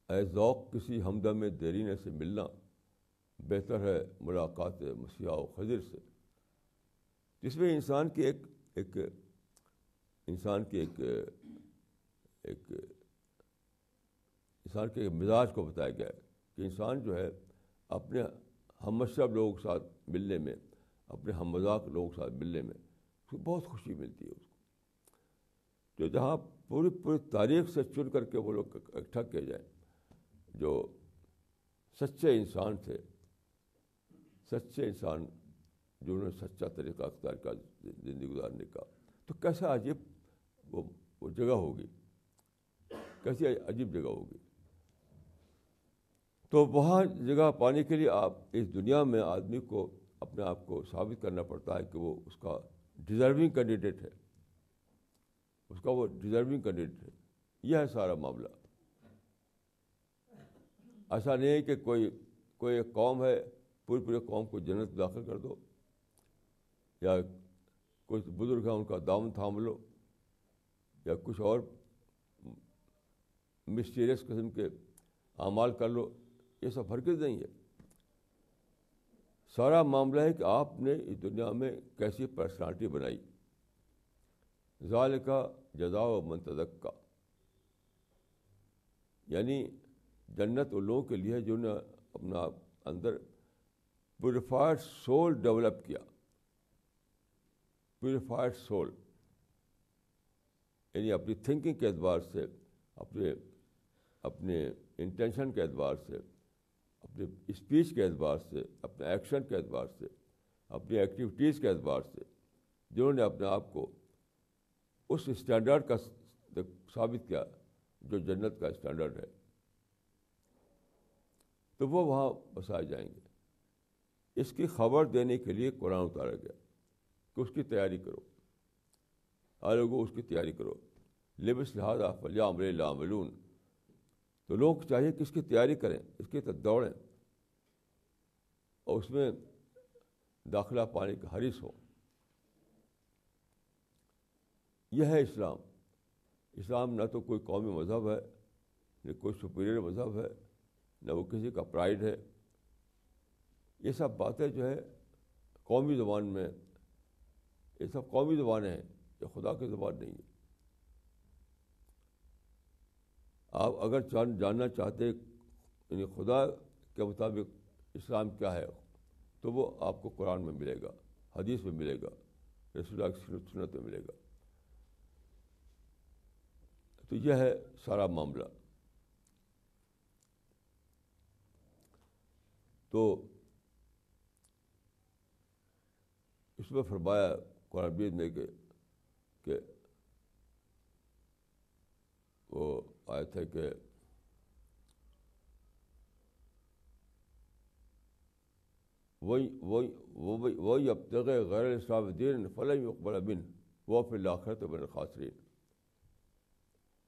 اے ذوق کسی ہمدم دیرینہ سے ملنا، بہتر ہے ملاقات مسیحا و خضر سے. جس میں انسان کی ایک مزاج کو بتایا گیا ہے کہ انسان جو ہے اپنے ہم مشرب لوگوں کے ساتھ ملنے میں، اپنے ہم مذاق لوگوں کے ساتھ ملنے میں اس کو بہت خوشی ملتی ہے اس کو. تو جہاں پوری تاریخ سے چن کر کے وہ لوگ اکٹھا کیے جائیں جو سچے انسان تھے، سچے انسان جنہوں نے سچا طریقہ اختیار کیا زندگی گزارنے کا، تو کیسا عجیب وہ جگہ ہوگی، کیسی عجیب جگہ ہوگی. تو وہاں جگہ پانے کے لیے آپ اس دنیا میں آدمی کو اپنے آپ کو ثابت کرنا پڑتا ہے کہ وہ اس کا ڈیزرونگ کینڈیڈیٹ ہے، اس کا وہ ڈیزرونگ کینڈیڈیٹ ہے. یہ ہے سارا معاملہ. ایسا نہیں ہے کہ کوئی ایک قوم ہے، پوری قوم کو جنت میں داخل کر دو، یا کچھ بزرگ ہیں ان کا دامن تھام لو، یا کچھ اور مسٹیریس قسم کے اعمال کر لو. یہ سب ہرگز نہیں ہے. سارا معاملہ ہے کہ آپ نے اس دنیا میں کیسی پرسنالٹی بنائی. ذالک جزاء من تزکیٰ، یعنی جنت ان لوگوں کے لیے جنہوں نے اپنا اندر پیوریفائڈ سول ڈیولپ کیا. پیوریفائڈ سول یعنی اپنی تھنکنگ کے اعتبار سے، اپنے انٹینشن کے اعتبار سے، اپنے اسپیچ کے اعتبار سے، اپنے ایکشن کے اعتبار سے، اپنی ایکٹیویٹیز کے اعتبار سے، جنہوں نے اپنے آپ کو اس اسٹینڈرڈ کا ثابت کیا جو جنت کا اسٹینڈرڈ ہے، تو وہ وہاں بسائے جائیں گے. اس کی خبر دینے کے لیے قرآن اتارا گیا کہ اس کی تیاری کرو، ہر لوگوں اس کی تیاری کرو. لبس لہٰذا فلیعمل العاملون، تو لوگ چاہیے کہ اس کی تیاری کریں، اس کی طرف دوڑیں اور اس میں داخلہ پانے کا حریص ہو. یہ ہے اسلام. اسلام نہ تو کوئی قومی مذہب ہے، نہ کوئی سپیریئر مذہب ہے، نہ وہ کسی کا پرائڈ ہے. یہ سب باتیں جو ہے قومی زبان میں، یہ سب قومی زبانیں ہیں، یہ خدا کی زبان نہیں ہے. آپ اگر جاننا چاہتے یعنی خدا کے مطابق اسلام کیا ہے، تو وہ آپ کو قرآن میں ملے گا، حدیث میں ملے گا، رسول اللہ کی سنت میں ملے گا. تو یہ ہے سارا معاملہ. تو اس میں فرمایا قرآن مجید میں کہ وہ آیت ہے کہ وہی ابتغی غیر الاسلام دین فلن یقبل منہ وهو فی الآخرۃ من الخاسرین.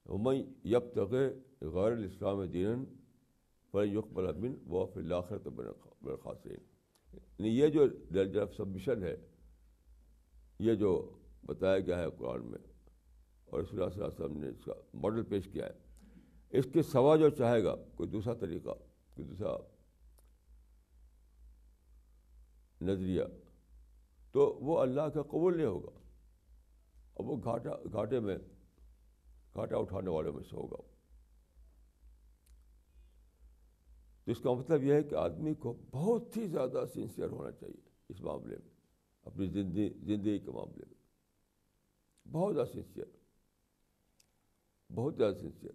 ومن یبتغی غیر الاسلام دینا فلن یقبل منہ وهو فی الآخرۃ من الخاسرین. یعنی یہ جو درجہ آف سبمیشن ہے، یہ جو بتایا گیا ہے قرآن میں اور رسول اللہ صلی اللہ علیہ وسلم نے اس کا ماڈل پیش کیا ہے، اس کے سوا جو چاہے گا کوئی دوسرا طریقہ، کوئی دوسرا نظریہ، تو وہ اللہ کا قبول نہیں ہوگا، اور وہ گھاٹا اٹھانے والوں میں سے ہوگا. تو اس کا مطلب یہ ہے کہ آدمی کو بہت ہی زیادہ سنسیئر ہونا چاہیے اس معاملے میں، اپنی زندگی کے معاملے میں بہت زیادہ سنسیئر، بہت زیادہ سنسیئر.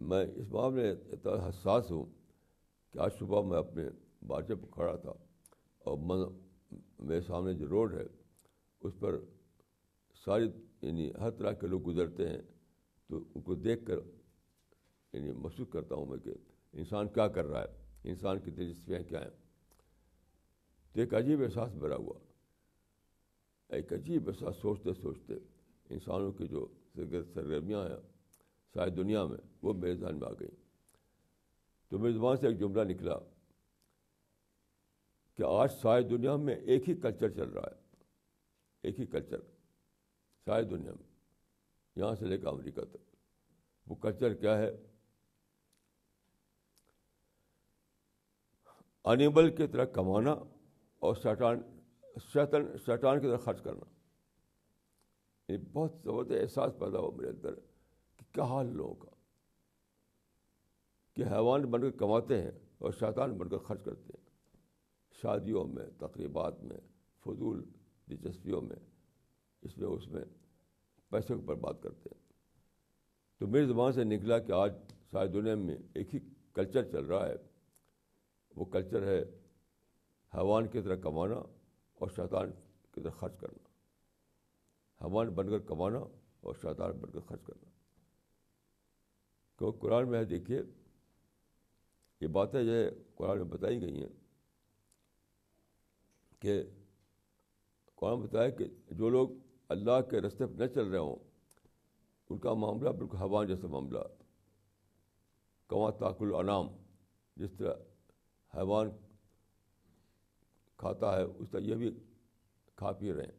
میں اس معاملے میں اتنا حساس ہوں کہ آج صبح میں اپنے باغچے پر کھڑا تھا اور میرے سامنے جو روڈ ہے اس پر ساری یعنی ہر طرح کے لوگ گزرتے ہیں، تو ان کو دیکھ کر یعنی محسوس کرتا ہوں میں کہ انسان کیا کر رہا ہے، انسان کی دلچسپیاں کیا ہیں. تو ایک عجیب احساس بھرا ہوا، ایک عجیب احساس سوچتے سوچتے انسانوں کی جو سرگرمیاں ہیں ساری دنیا میں، وہ میرے ذہن میں آ گئیں. تو میری زبان سے ایک جملہ نکلا کہ آج ساری دنیا میں ایک ہی کلچر چل رہا ہے، ایک ہی کلچر ساری دنیا میں، یہاں سے لے کے امریکہ تک. وہ کلچر کیا ہے؟ انیمل کی طرح کمانا اور شیطان کی طرح خرچ کرنا. یہ بہت زبردست احساس پیدا ہوا میرے اندر کہ کیا حال لوگوں کا کہ حیوان بن کر کماتے ہیں اور شیطان بن کر خرچ کرتے ہیں، شادیوں میں، تقریبات میں، فضول دلچسپیوں میں، اس میں اس میں پیسے کو برباد کرتے ہیں. تو میری زبان سے نکلا کہ آج ساری دنیا میں ایک ہی کلچر چل رہا ہے. وہ کلچر ہے حیوان کی طرح کمانا اور شیطان کی طرح خرچ کرنا. حیوان بن کر کمانا اور شیطان بن کر خرچ کرنا. کیونکہ قرآن میں ہے، دیکھیے یہ باتیں جو ہے قرآن میں بتائی گئی ہیں کہ قرآن بتایا کہ جو لوگ اللہ کے راستے پہ نہ چل رہے ہوں ان کا معاملہ بالکل حیوان جیسا معاملہ. کما تاکل الانام، جس طرح حیوان کھاتا ہے اس طرح یہ بھی کھا پی رہے ہیں،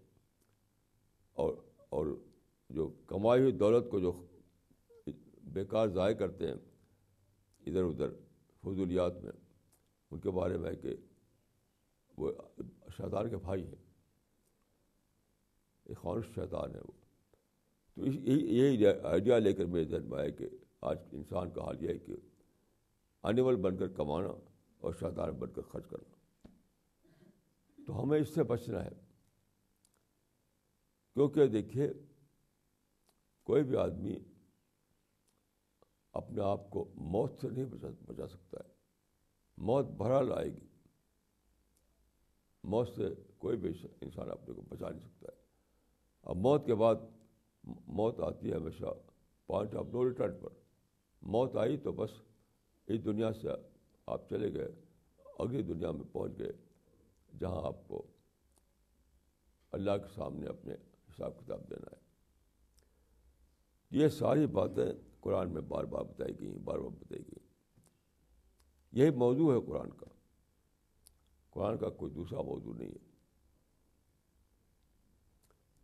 اور جو کمائی ہوئی دولت کو جو بیکار ضائع کرتے ہیں ادھر ادھر فضولیات میں، ان کے بارے میں ہے کہ وہ شیطان کے بھائی ہیں، اخوان الشیطان ہے وہ. تو یہی آئیڈیا لے کر میرے ذہن میں آیا کہ آج انسان کا حال یہ ہے کہ انیمل بن کر کمانا اور شیطان بن کر خرچ کرنا. تو ہمیں اس سے بچنا ہے، کیونکہ دیکھیے کوئی بھی آدمی اپنے آپ کو موت سے نہیں بچا سکتا ہے. موت بہرحال آئے گی، موت سے کوئی بھی انسان اپنے کو بچا نہیں سکتا ہے. اب موت کے بعد موت آتی ہے ہمیشہ پوائنٹ آف نو ریٹرن پر. موت آئی تو بس اس دنیا سے آپ چلے گئے، اگلی دنیا میں پہنچ گئے جہاں آپ کو اللہ کے سامنے اپنے حساب کتاب دینا ہے. یہ ساری باتیں قرآن میں بار بار بتائی گئی، بار بار بتائی گئی. یہی موضوع ہے قرآن کا، قرآن کا کوئی دوسرا موضوع نہیں ہے.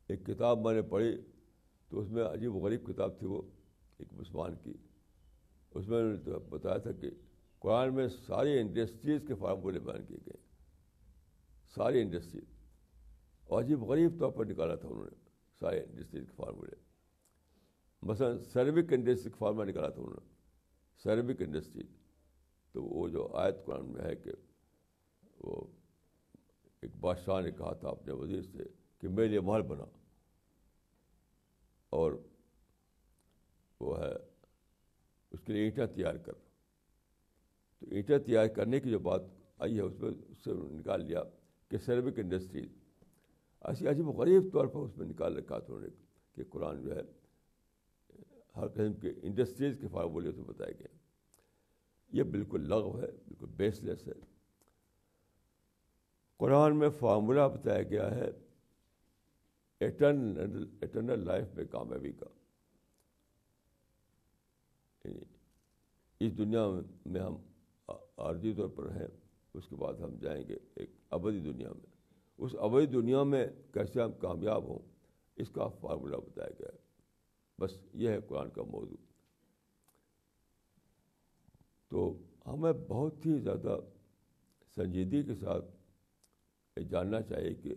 ایک کتاب میں نے پڑھی تو اس میں عجیب و غریب کتاب تھی، وہ ایک مسلمان کی. اس میں انہوں نے بتایا تھا کہ قرآن میں ساری انڈسٹریز کے فارمولے بیان کیے گئے، ساری انڈسٹریز، اور عجیب غریب طور پر نکالا تھا انہوں نے سارے انڈسٹریز کے فارمولے. مثلا سیرامک انڈسٹری کا فارمولہ نکالا تھا انہوں نے، سیرامک انڈسٹری. تو وہ جو آیت قرآن میں ہے کہ وہ ایک بادشاہ نے کہا تھا اپنے وزیر سے کہ میرے لیے محل بنا، اور وہ ہے اس کے لیے اینٹیں تیار کر. تو اینٹیں تیار کرنے کی جو بات آئی ہے اس میں اس سے نکال لیا کہ سیرامک انڈسٹری. ایسی عجیب و غریب طور پر اس میں نکال رکھا تھا انہوں نے کہ قرآن جو ہے ہر قسم کے انڈسٹریز کے فارمولے سے بتائے گئے. یہ بالکل لغو ہے، بالکل بیس لیس ہے. قرآن میں فارمولہ بتایا گیا ہے ایٹرنل لائف میں کامیابی کا. اس دنیا میں ہم عارضی طور پر ہیں، اس کے بعد ہم جائیں گے ایک ابدی دنیا میں. اس ابدی دنیا میں کیسے ہم کامیاب ہوں اس کا فارمولہ بتایا گیا ہے. بس یہ ہے قرآن کا موضوع. تو ہمیں بہت ہی زیادہ سنجیدگی کے ساتھ یہ جاننا چاہیے کہ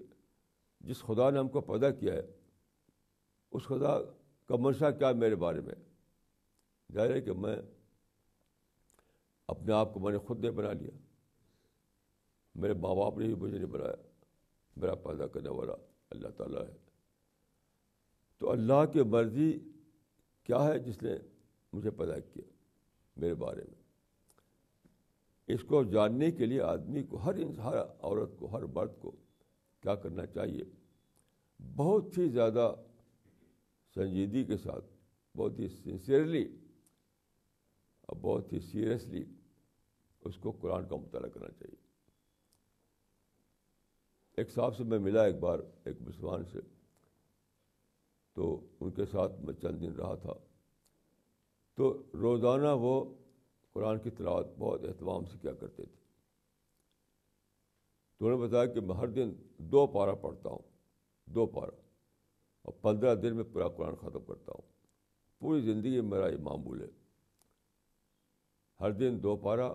جس خدا نے ہم کو پیدا کیا ہے اس خدا کا منشا کیا میرے بارے میں. ظاہر ہے کہ میں اپنے آپ کو میں نے خود نے بنا لیا، میرے ماں باپ نے بھی مجھے نہیں بنایا، میرا پیدا کرنے والا اللہ تعالیٰ ہے. تو اللہ کی مرضی کیا ہے جس نے مجھے پیدا کیا میرے بارے میں، اس کو جاننے کے لیے آدمی کو، ہر عورت کو، ہر مرد کو کیا کرنا چاہیے؟ بہت ہی زیادہ سنجیدگی کے ساتھ، بہت ہی سنسیئرلی اور بہت ہی سیریسلی اس کو قرآن کا مطالعہ کرنا چاہیے. ایک صاحب سے میں ملا ایک بار، ایک مسلمان سے، تو ان کے ساتھ میں چند دن رہا تھا. تو روزانہ وہ قرآن کی تلاوت بہت اہتمام سے کیا کرتے تھے. تو انہوں نے بتایا کہ میں ہر دن 2 پارہ پڑھتا ہوں, 2 پارہ, اور 15 دن میں پورا قرآن ختم کرتا ہوں. پوری زندگی میں میرا یہ معمول ہے, ہر دن 2 پارہ,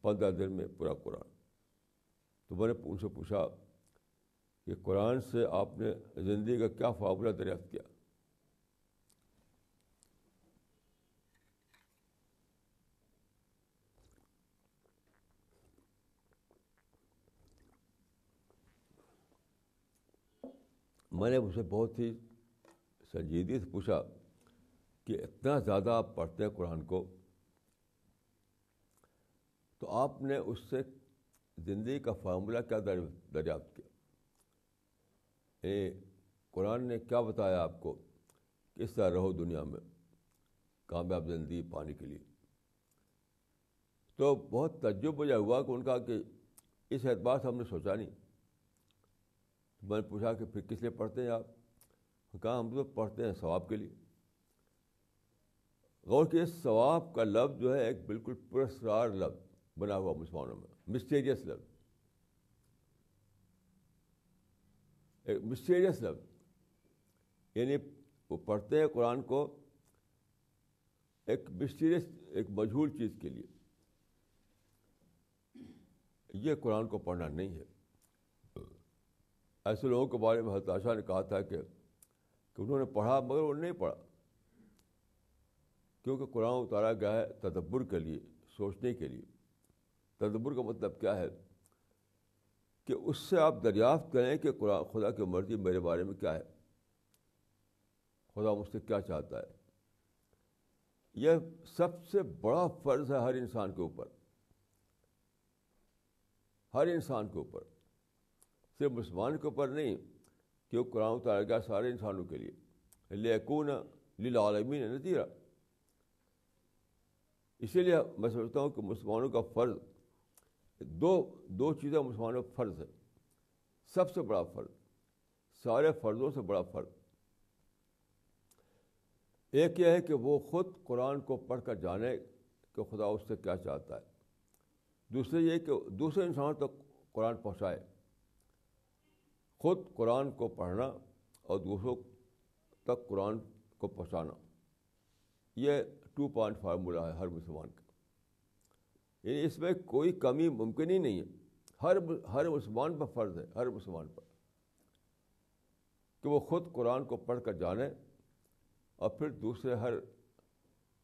15 دن میں پورا قرآن. تو میں نے ان سے پوچھا کہ قرآن سے آپ نے زندگی کا کیا فارمولہ دریافت کیا؟ میں نے اسے بہت ہی سنجیدگی سے پوچھا کہ اتنا زیادہ آپ پڑھتے ہیں قرآن کو, تو آپ نے اس سے زندگی کا فارمولہ کیا دریافت کیا؟ قرآن نے کیا بتایا آپ کو کہ اس طرح رہو دنیا میں کامیاب زندگی پانے کے لیے؟ تو بہت تعجب مجھے ہوا کہ ان کا کہ اس اعتبار سے ہم نے سوچا نہیں. میں نے پوچھا کہ پھر کس لیے پڑھتے ہیں آپ؟ کہا ہم تو پڑھتے ہیں ثواب کے لیے. غور کہ ثواب کا لفظ جو ہے ایک بالکل پراسرار لفظ بنا ہوا مسلمانوں میں, مسٹیریس لفظ, ایک مسٹیریس لفظ. یعنی وہ پڑھتے ہیں قرآن کو ایک مسٹیریس, ایک مجہول چیز کے لیے. یہ قرآن کو پڑھنا نہیں ہے. ایسے لوگوں کے بارے میں حضرت عائشہ نے کہا تھا کہ انہوں نے پڑھا مگر انہوں نے نہیں پڑھا, کیونکہ قرآن اتارا گیا ہے تدبر کے لیے, سوچنے کے لیے. تدبر کا مطلب کیا ہے کہ اس سے آپ دریافت کریں کہ قرآن خدا کی مرضی میرے بارے میں کیا ہے, خدا مجھ سے کیا چاہتا ہے. یہ سب سے بڑا فرض ہے ہر انسان کے اوپر, ہر انسان کے اوپر, صرف مسلمان کے اوپر نہیں, کہ قرآن اتارا گیا سارے انسانوں کے لیے, لیکون للعالمین نذیرا. اسی لیے میں سمجھتا ہوں کہ مسلمانوں کا فرض دو چیزیں مسلمانوں کا فرض ہے, سب سے بڑا فرض, سارے فرضوں سے بڑا فرض. ایک یہ ہے کہ وہ خود قرآن کو پڑھ کر جانے کہ خدا اس سے کیا چاہتا ہے. دوسرے یہ کہ دوسرے انسانوں تک قرآن پہنچائے. خود قرآن کو پڑھنا اور دوسروں تک قرآن کو پہنچانا, یہ 2 پوائنٹ فارمولہ ہے ہر مسلمان کا. یعنی اس میں کوئی کمی ممکن ہی نہیں ہے. ہر مسلمان پر فرض ہے, ہر مسلمان پر, کہ وہ خود قرآن کو پڑھ کر جانے اور پھر دوسرے ہر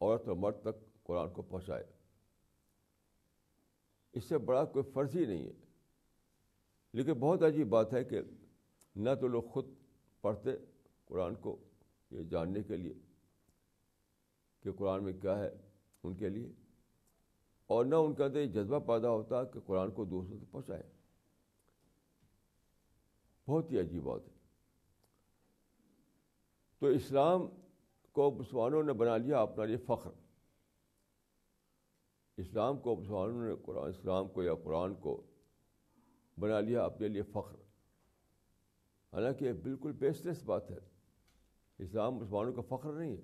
عورت اور مرد تک قرآن کو پہنچائے. اس سے بڑا کوئی فرض ہی نہیں ہے. لیکن بہت عجیب بات ہے کہ نہ تو لوگ خود پڑھتے قرآن کو یہ جاننے کے لیے کہ قرآن میں کیا ہے ان کے لیے, اور نہ ان کا اندر یہ جذبہ پیدا ہوتا کہ قرآن کو دوسروں تک پہنچائے. بہت ہی عجیب بات ہے. تو اسلام کو مسلمانوں نے بنا لیا اپنا یہ فخر. اسلام کو مسلمانوں نے اسلام کو یا قرآن کو بنا لیا اپنے لیے فخر. حالانکہ یہ بالکل بیس لیس بات ہے. اسلام مسلمانوں کا فخر نہیں ہے.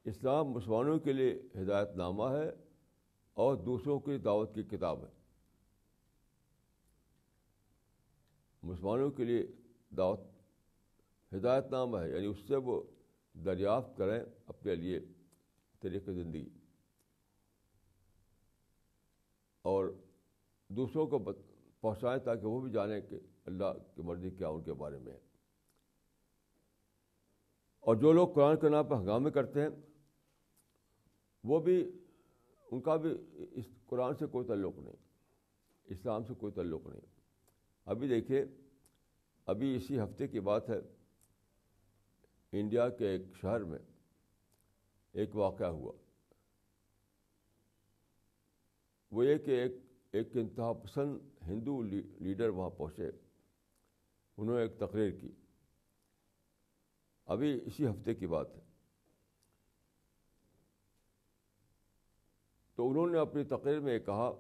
اسلام مسلمانوں کے لیے ہدایت نامہ ہے اور دوسروں کی دعوت کی کتاب ہے. مسلمانوں کے لیے دعوت ہدایت نامہ ہے, یعنی اس سے وہ دریافت کریں اپنے لیے طریقۂ زندگی, اور دوسروں کو پہنچائیں تاکہ وہ بھی جانیں کہ اللہ کی مرضی کیا ان کے بارے میں ہے. اور جو لوگ قرآن کے نام پر ہنگامے کرتے ہیں وہ بھی, ان کا بھی اس قرآن سے کوئی تعلق نہیں, اسلام سے کوئی تعلق نہیں. ابھی دیکھیے, ابھی اسی ہفتے کی بات ہے, انڈیا کے ایک شہر میں ایک واقعہ ہوا. وہ یہ کہ ایک انتہا پسند ہندو لیڈر وہاں پہنچے, انہوں نے ایک تقریر کی. ابھی اسی ہفتے کی بات ہے. تو انہوں نے اپنی تقریر میں یہ کہا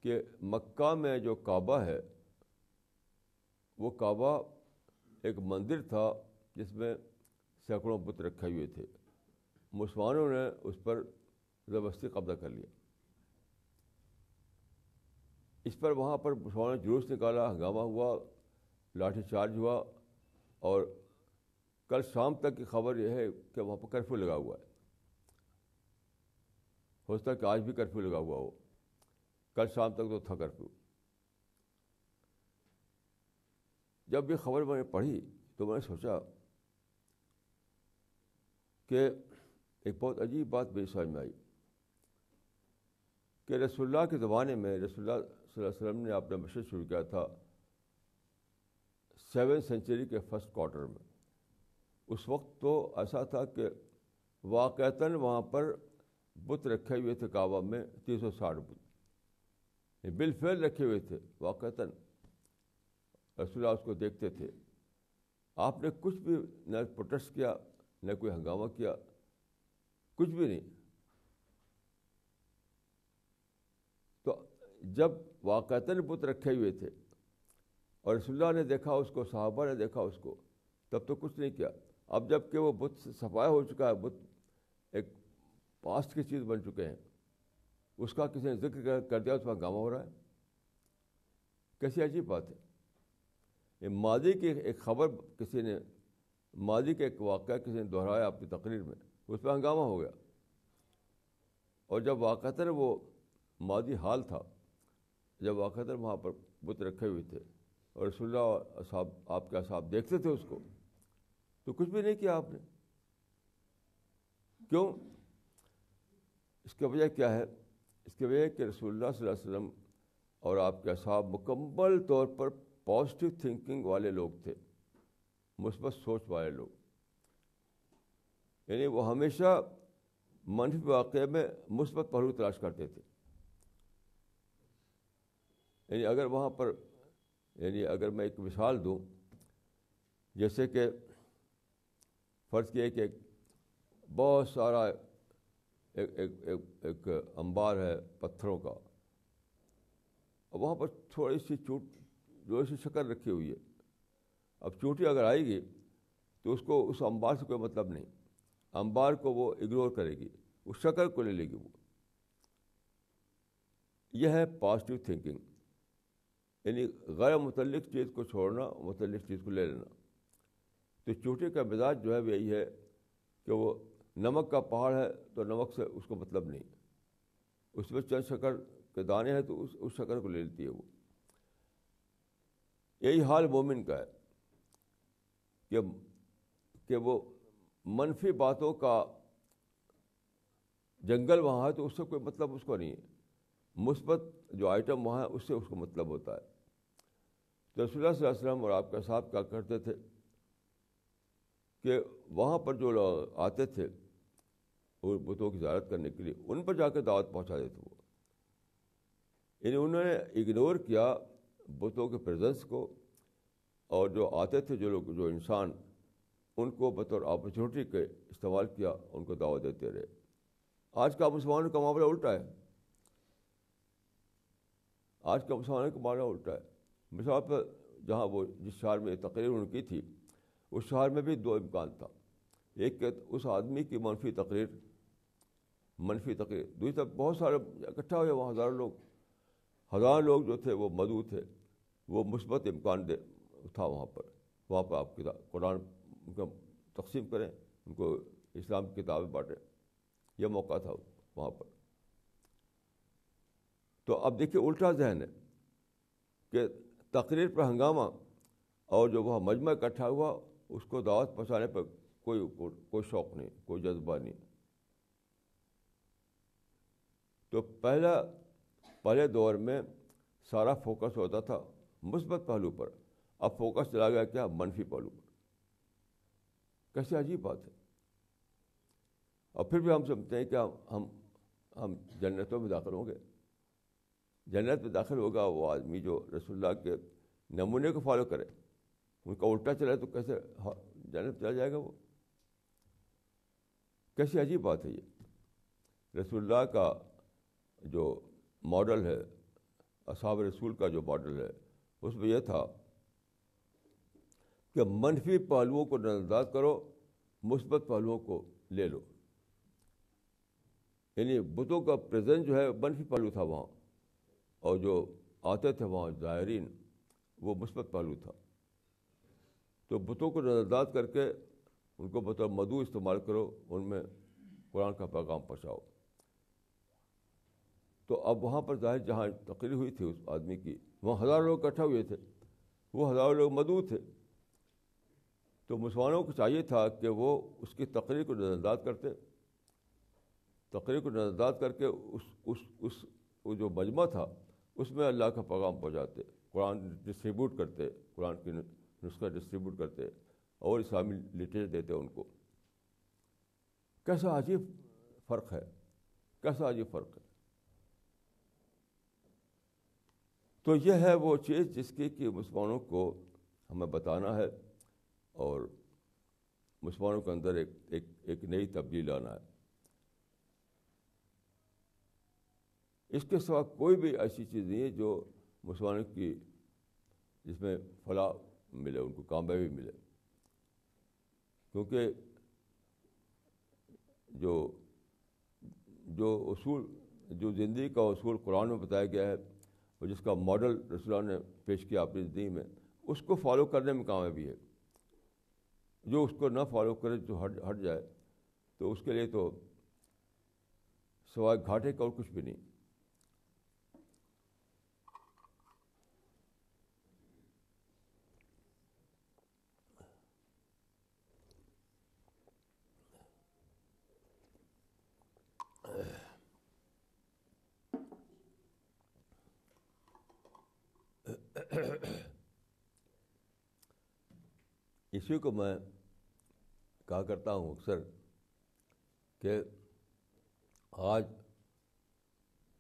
کہ مکہ میں جو کعبہ ہے وہ کعبہ ایک مندر تھا جس میں سینکڑوں بت رکھے ہوئے تھے. مسلمانوں نے اس پر زبردستی قبضہ کر لیا. اس پر وہاں پر مسلمانوں نے جلوس نکالا, ہنگامہ ہوا, لاٹھی چارج ہوا, اور کل شام تک کی خبر یہ ہے کہ وہاں پر کرفیو لگا ہوا ہے. ہو سکتا ہے کہ آج بھی کرفیو لگا ہوا ہو. کل شام تک تو تھا کرفیو. جب یہ خبر میں نے پڑھی تو میں نے سوچا کہ ایک بہت عجیب بات میری سمجھ میں آئی کہ رسول اللہ کے زمانے میں رسول اللہ صلی اللہ علیہ وسلم نے اپنا مشن شروع کیا تھا 7ویں سینچری کے فرسٹ کوارٹر میں. اس وقت تو ایسا تھا کہ واقعتاً وہاں پر بت رکھے ہوئے تھے کعبہ میں 360 بت بالفعل رکھے ہوئے تھے واقعتاً. رسول اللہ اس کو دیکھتے تھے. آپ نے کچھ بھی نہ پروٹیسٹ کیا, نہ کوئی ہنگامہ کیا, کچھ بھی نہیں. تو جب واقعتاً بت رکھے ہوئے تھے اور رسول اللہ نے دیکھا اس کو, صحابہ نے دیکھا اس کو, تب تو کچھ نہیں کیا. اب جب کہ وہ بت صفایا ہو چکا ہے, بت ایک پاسٹ کی چیز بن چکے ہیں, اس کا کسی نے ذکر کر دیا, اس پر ہنگامہ ہو رہا ہے. کیسی عجیب بات ہے. یہ ماضی کی ایک خبر کسی نے, ماضی کا ایک واقعہ کسی نے دہرایا اپنی تقریر میں, اس پہ ہنگامہ ہو گیا. اور جب واقعتاً وہ ماضی حال تھا, جب واقعتاً وہاں پر بت رکھے ہوئے تھے اور رسول اللہ اصحاب, آپ کے اصحاب دیکھتے تھے اس کو, تو کچھ بھی نہیں کیا آپ نے. کیوں؟ اس کی وجہ کیا ہے؟ اس کی وجہ کہ رسول اللہ صلی اللہ علیہ وسلم اور آپ کے اصحاب مکمل طور پر پازیٹیو تھنکنگ والے لوگ تھے, مثبت سوچ والے لوگ. یعنی وہ ہمیشہ منفی واقعے میں مثبت پہلو تلاش کرتے تھے. یعنی اگر وہاں پر, یعنی اگر میں ایک مثال دوں, جیسے کہ فرض کیے کہ بہت سارا ایک انبار ہے پتھروں کا, اور وہاں پر تھوڑی سی جو سی شکل رکھی ہوئی ہے. اب چوٹی اگر آئے گی تو اس کو اس انبار سے کوئی مطلب نہیں, انبار کو وہ اگنور کرے گی, اس شکل کو لے لے گی وہ. یہ ہے پازیٹیو تھنکنگ, یعنی غیر متعلق چیز کو چھوڑنا, متعلق چیز کو لے لینا. تو چوٹی کا مزاج جو ہے وہ یہی ہے کہ وہ نمک کا پہاڑ ہے تو نمک سے اس کو مطلب نہیں, اس میں چند شکر کے دانے ہیں تو اس شکر کو لے لیتی ہے وہ. یہی حال مومن کا ہے کہ وہ منفی باتوں کا جنگل وہاں ہے تو اس سے کوئی مطلب اس کو نہیں ہے. مثبت جو آئٹم وہاں ہے اس سے اس کو مطلب ہوتا ہے. تو رسول اللہ صلی اللہ علیہ وسلم اور آپ کے صاحب کیا کرتے تھے کہ وہاں پر جو لوگ آتے تھے وہ بتوں کی زیارت کرنے کے لیے, ان پر جا کے دعوت پہنچا دیتے وہ. یعنی انہوں نے اگنور کیا بتوں کے پریزنس کو, اور جو آتے تھے جو لوگ, جو انسان, ان کو بطور اپرچونیٹی کے استعمال کیا, ان کو دعوت دیتے رہے. آج کا مسلمانوں کا معاملہ الٹا ہے. آج کا مسلمانوں کا معاملہ الٹا ہے. مثال پر جہاں وہ جس شہر میں تقریر ان کی تھی, اس شہر میں بھی دو امکان تھا. ایک کہ اس آدمی کی منفی تقریر, دوسری طرف بہت سارے اکٹھا ہوئے وہاں, ہزار لوگ جو تھے وہ مدعو تھے, وہ مثبت امکان تھا وہاں پر آپ قرآن ان کا تقسیم کریں, ان کو اسلام کی کتابیں بانٹیں, یہ موقع تھا وہاں پر. تو اب دیکھیے الٹا ذہن ہے کہ تقریر پر ہنگامہ, اور جو وہاں مجمع اکٹھا ہوا اس کو دعوت پہنچانے پر کوئی شوق نہیں, کوئی جذبہ نہیں. تو پہلے دور میں سارا فوکس ہوتا تھا مثبت پہلو پر, اب فوکس چلا گیا کیا, منفی پہلو پر. کیسی عجیب بات ہے. اور پھر بھی ہم سمجھتے ہیں کہ ہم جنتوں میں داخل ہوں گے. جنت میں داخل ہوگا وہ آدمی جو رسول اللہ کے نمونے کو فالو کرے. ان کا الٹا چلے تو کیسے جنت چلا جائے گا وہ؟ کیسی عجیب بات ہے یہ. رسول اللہ کا جو ماڈل ہے, اصحاب رسول کا جو ماڈل ہے, اس میں یہ تھا کہ منفی پہلوؤں کو نظر انداز کرو، مثبت پہلوؤں کو لے لو. یعنی بتوں کا پریزنٹ جو ہے منفی پہلو تھا وہاں، اور جو آتے تھے وہاں زائرین وہ مثبت پہلو تھا. تو بتوں کو نظر انداز کر کے ان کو بطور مدعو استعمال کرو، ان میں قرآن کا پیغام پہنچاؤ. تو اب وہاں پر ظاہر جہاں تقریر ہوئی تھی اس آدمی کی، وہاں ہزاروں لوگ اکٹھے ہوئے تھے، وہ ہزاروں لوگ مدعو تھے. تو مسلمانوں کو چاہیے تھا کہ وہ اس کی تقریر کو نظر انداز کرتے، تقریر کو نظر انداز کر کے اس وہ جو مجمع تھا اس میں اللہ کا پیغام پہنچاتے، قرآن ڈسٹریبیوٹ کرتے، قرآن کی نسخہ ڈسٹریبیوٹ کرتے اور اسلامی لٹریچر دیتے ان کو. کیسا عجیب فرق ہے، کیسا عجیب فرق ہے. تو یہ ہے وہ چیز جس کی کہ مسلمانوں کو ہمیں بتانا ہے اور مسلمانوں کے اندر ایک نئی تبدیلی لانا ہے. اس کے سوا کوئی بھی ایسی چیز نہیں ہے جو مسلمانوں کی جس میں فلاح ملے، ان کو کامیابی ملے. کیونکہ جو اصول، جو زندگی کا اصول قرآن میں بتایا گیا ہے اور جس کا ماڈل رسول اللہ نے پیش کیا اپنی زندگی میں، اس کو فالو کرنے میں کامیابی ہے. جو اس کو نہ فالو کرے، جو ہٹ جائے، تو اس کے لیے تو سوائے گھاٹے کا اور کچھ بھی نہیں. اسی کو میں کہا کرتا ہوں اکثر کہ آج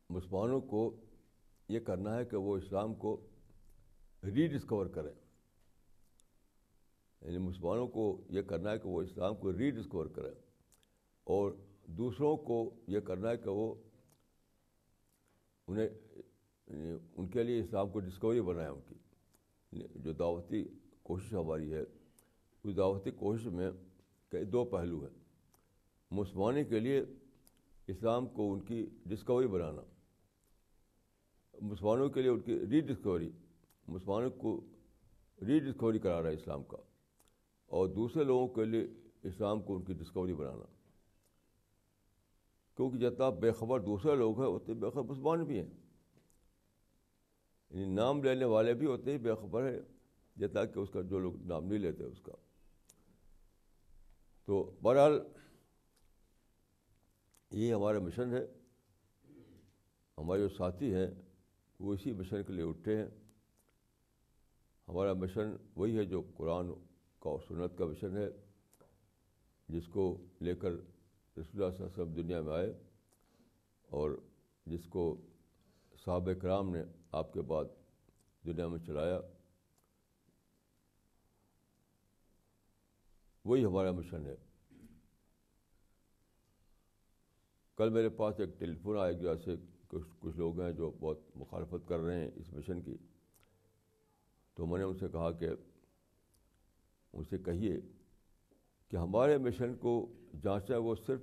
مسلمانوں کو یہ کرنا ہے کہ وہ اسلام کو ری ڈسکور کریں. یعنی مسلمانوں کو یہ کرنا ہے کہ وہ اسلام کو ری ڈسکور کریں، اور دوسروں کو یہ کرنا ہے کہ وہ ان کے لیے اسلام کو ڈسکوری بنائیں. ان کی جو دعوتی کوشش ہماری ہے، اس دعوتی کوشش میں دو پہلو ہیں. مسلمانوں کے لیے اسلام کو ان کی ڈسکوری بنانا، مسلمانوں کے لیے ان کی ری ڈسکوری، مسلمانوں کو ری ڈسکوری کرانا اسلام کا، اور دوسرے لوگوں کے لیے اسلام کو ان کی ڈسکوری بنانا. کیونکہ جتنا بے خبر دوسرے لوگ ہیں اتنے بے خبر مسلمان بھی ہیں. یعنی نام لینے والے بھی اتنے ہی بے خبر ہیں جتنا کہ اس کا جو لوگ نام نہیں لیتے اس کا. تو بہرحال یہ ہمارا مشن ہے. ہمارے جو ساتھی ہیں وہ اسی مشن کے لیے اٹھے ہیں. ہمارا مشن وہی ہے جو قرآن کا اور سنت کا مشن ہے، جس کو لے کر رسول اللہ صلی اللہ علیہ وسلم دنیا میں آئے، اور جس کو صحابہ کرام نے آپ کے بعد دنیا میں چلایا. وہی ہمارا مشن ہے. کل میرے پاس ایک ٹیلی فون آیا گیا سے کچھ لوگ ہیں جو بہت مخالفت کر رہے ہیں اس مشن کی. تو میں نے ان سے کہا کہ ان سے کہیے کہ ہمارے مشن کو جانچا وہ صرف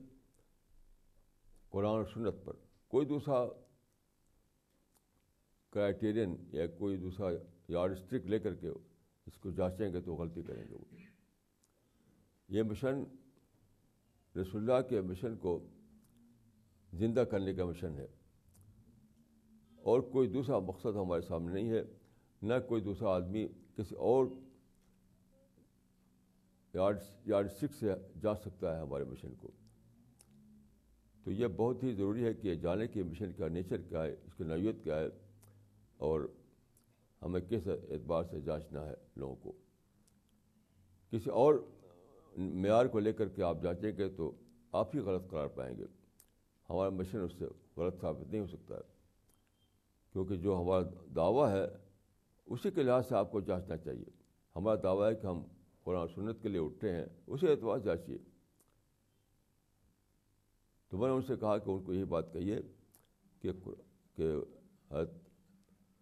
قرآن اور سنت پر، کوئی دوسرا کرائیٹیرین یا کوئی دوسرا یارڈ اسٹک لے کر کے اس کو جانچیں گے تو غلطی کریں گے. وہ یہ مشن رسول اللہ کے مشن کو زندہ کرنے کا مشن ہے، اور کوئی دوسرا مقصد ہمارے سامنے نہیں ہے. نہ کوئی دوسرا آدمی کسی اور یارڈ اسٹک سے جانچ سکتا ہے ہمارے مشن کو. تو یہ بہت ہی ضروری ہے کہ جانے کہ مشن کا نیچر کیا ہے، اس کی نوعیت کیا ہے، اور ہمیں کس اعتبار سے جانچنا ہے لوگوں کو. کسی اور معیار کو لے کر کے آپ جانچیں گے تو آپ ہی غلط قرار پائیں گے. ہمارا مشن اس سے غلط ثابت نہیں ہو سکتا ہے، کیونکہ جو ہمارا دعویٰ ہے اسی کے لحاظ سے آپ کو جانچنا چاہیے. ہمارا دعویٰ ہے کہ ہم قرآن و سنت کے لیے اٹھے ہیں، اسی اعتبار سے جانچیے. تو میں نے ان سے کہا کہ ان کو یہی بات کہیے کہ حضرت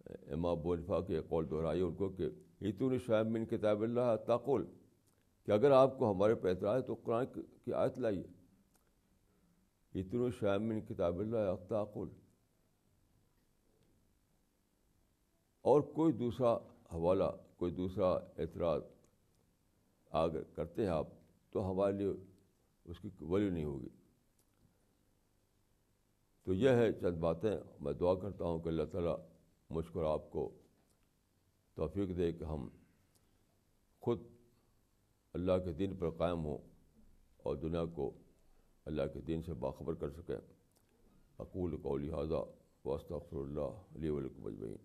امام ابو حنیفہ کے قول دہرائیے ان کو کہ اتونی شیئم من کتاب اللہ تقول، کہ اگر آپ کو ہمارے پہ اعتراض ہے تو قرآن کی آیت لائیے. اتونی شیئم من کتاب اللہ تقول. اور کوئی دوسرا حوالہ، کوئی دوسرا اعتراض اگر کرتے ہیں آپ تو ہمارے لیے اس کی ویلیو نہیں ہوگی. تو یہ ہے چند باتیں. میں دعا کرتا ہوں کہ اللہ تعالیٰ مجھ کو اور آپ کو توفیق دے کہ ہم خود اللہ کے دین پر قائم ہوں اور دنیا کو اللہ کے دین سے باخبر کر سکیں. اقول قولی ھذا واستغفر اللہ لی ولکم اجمعین.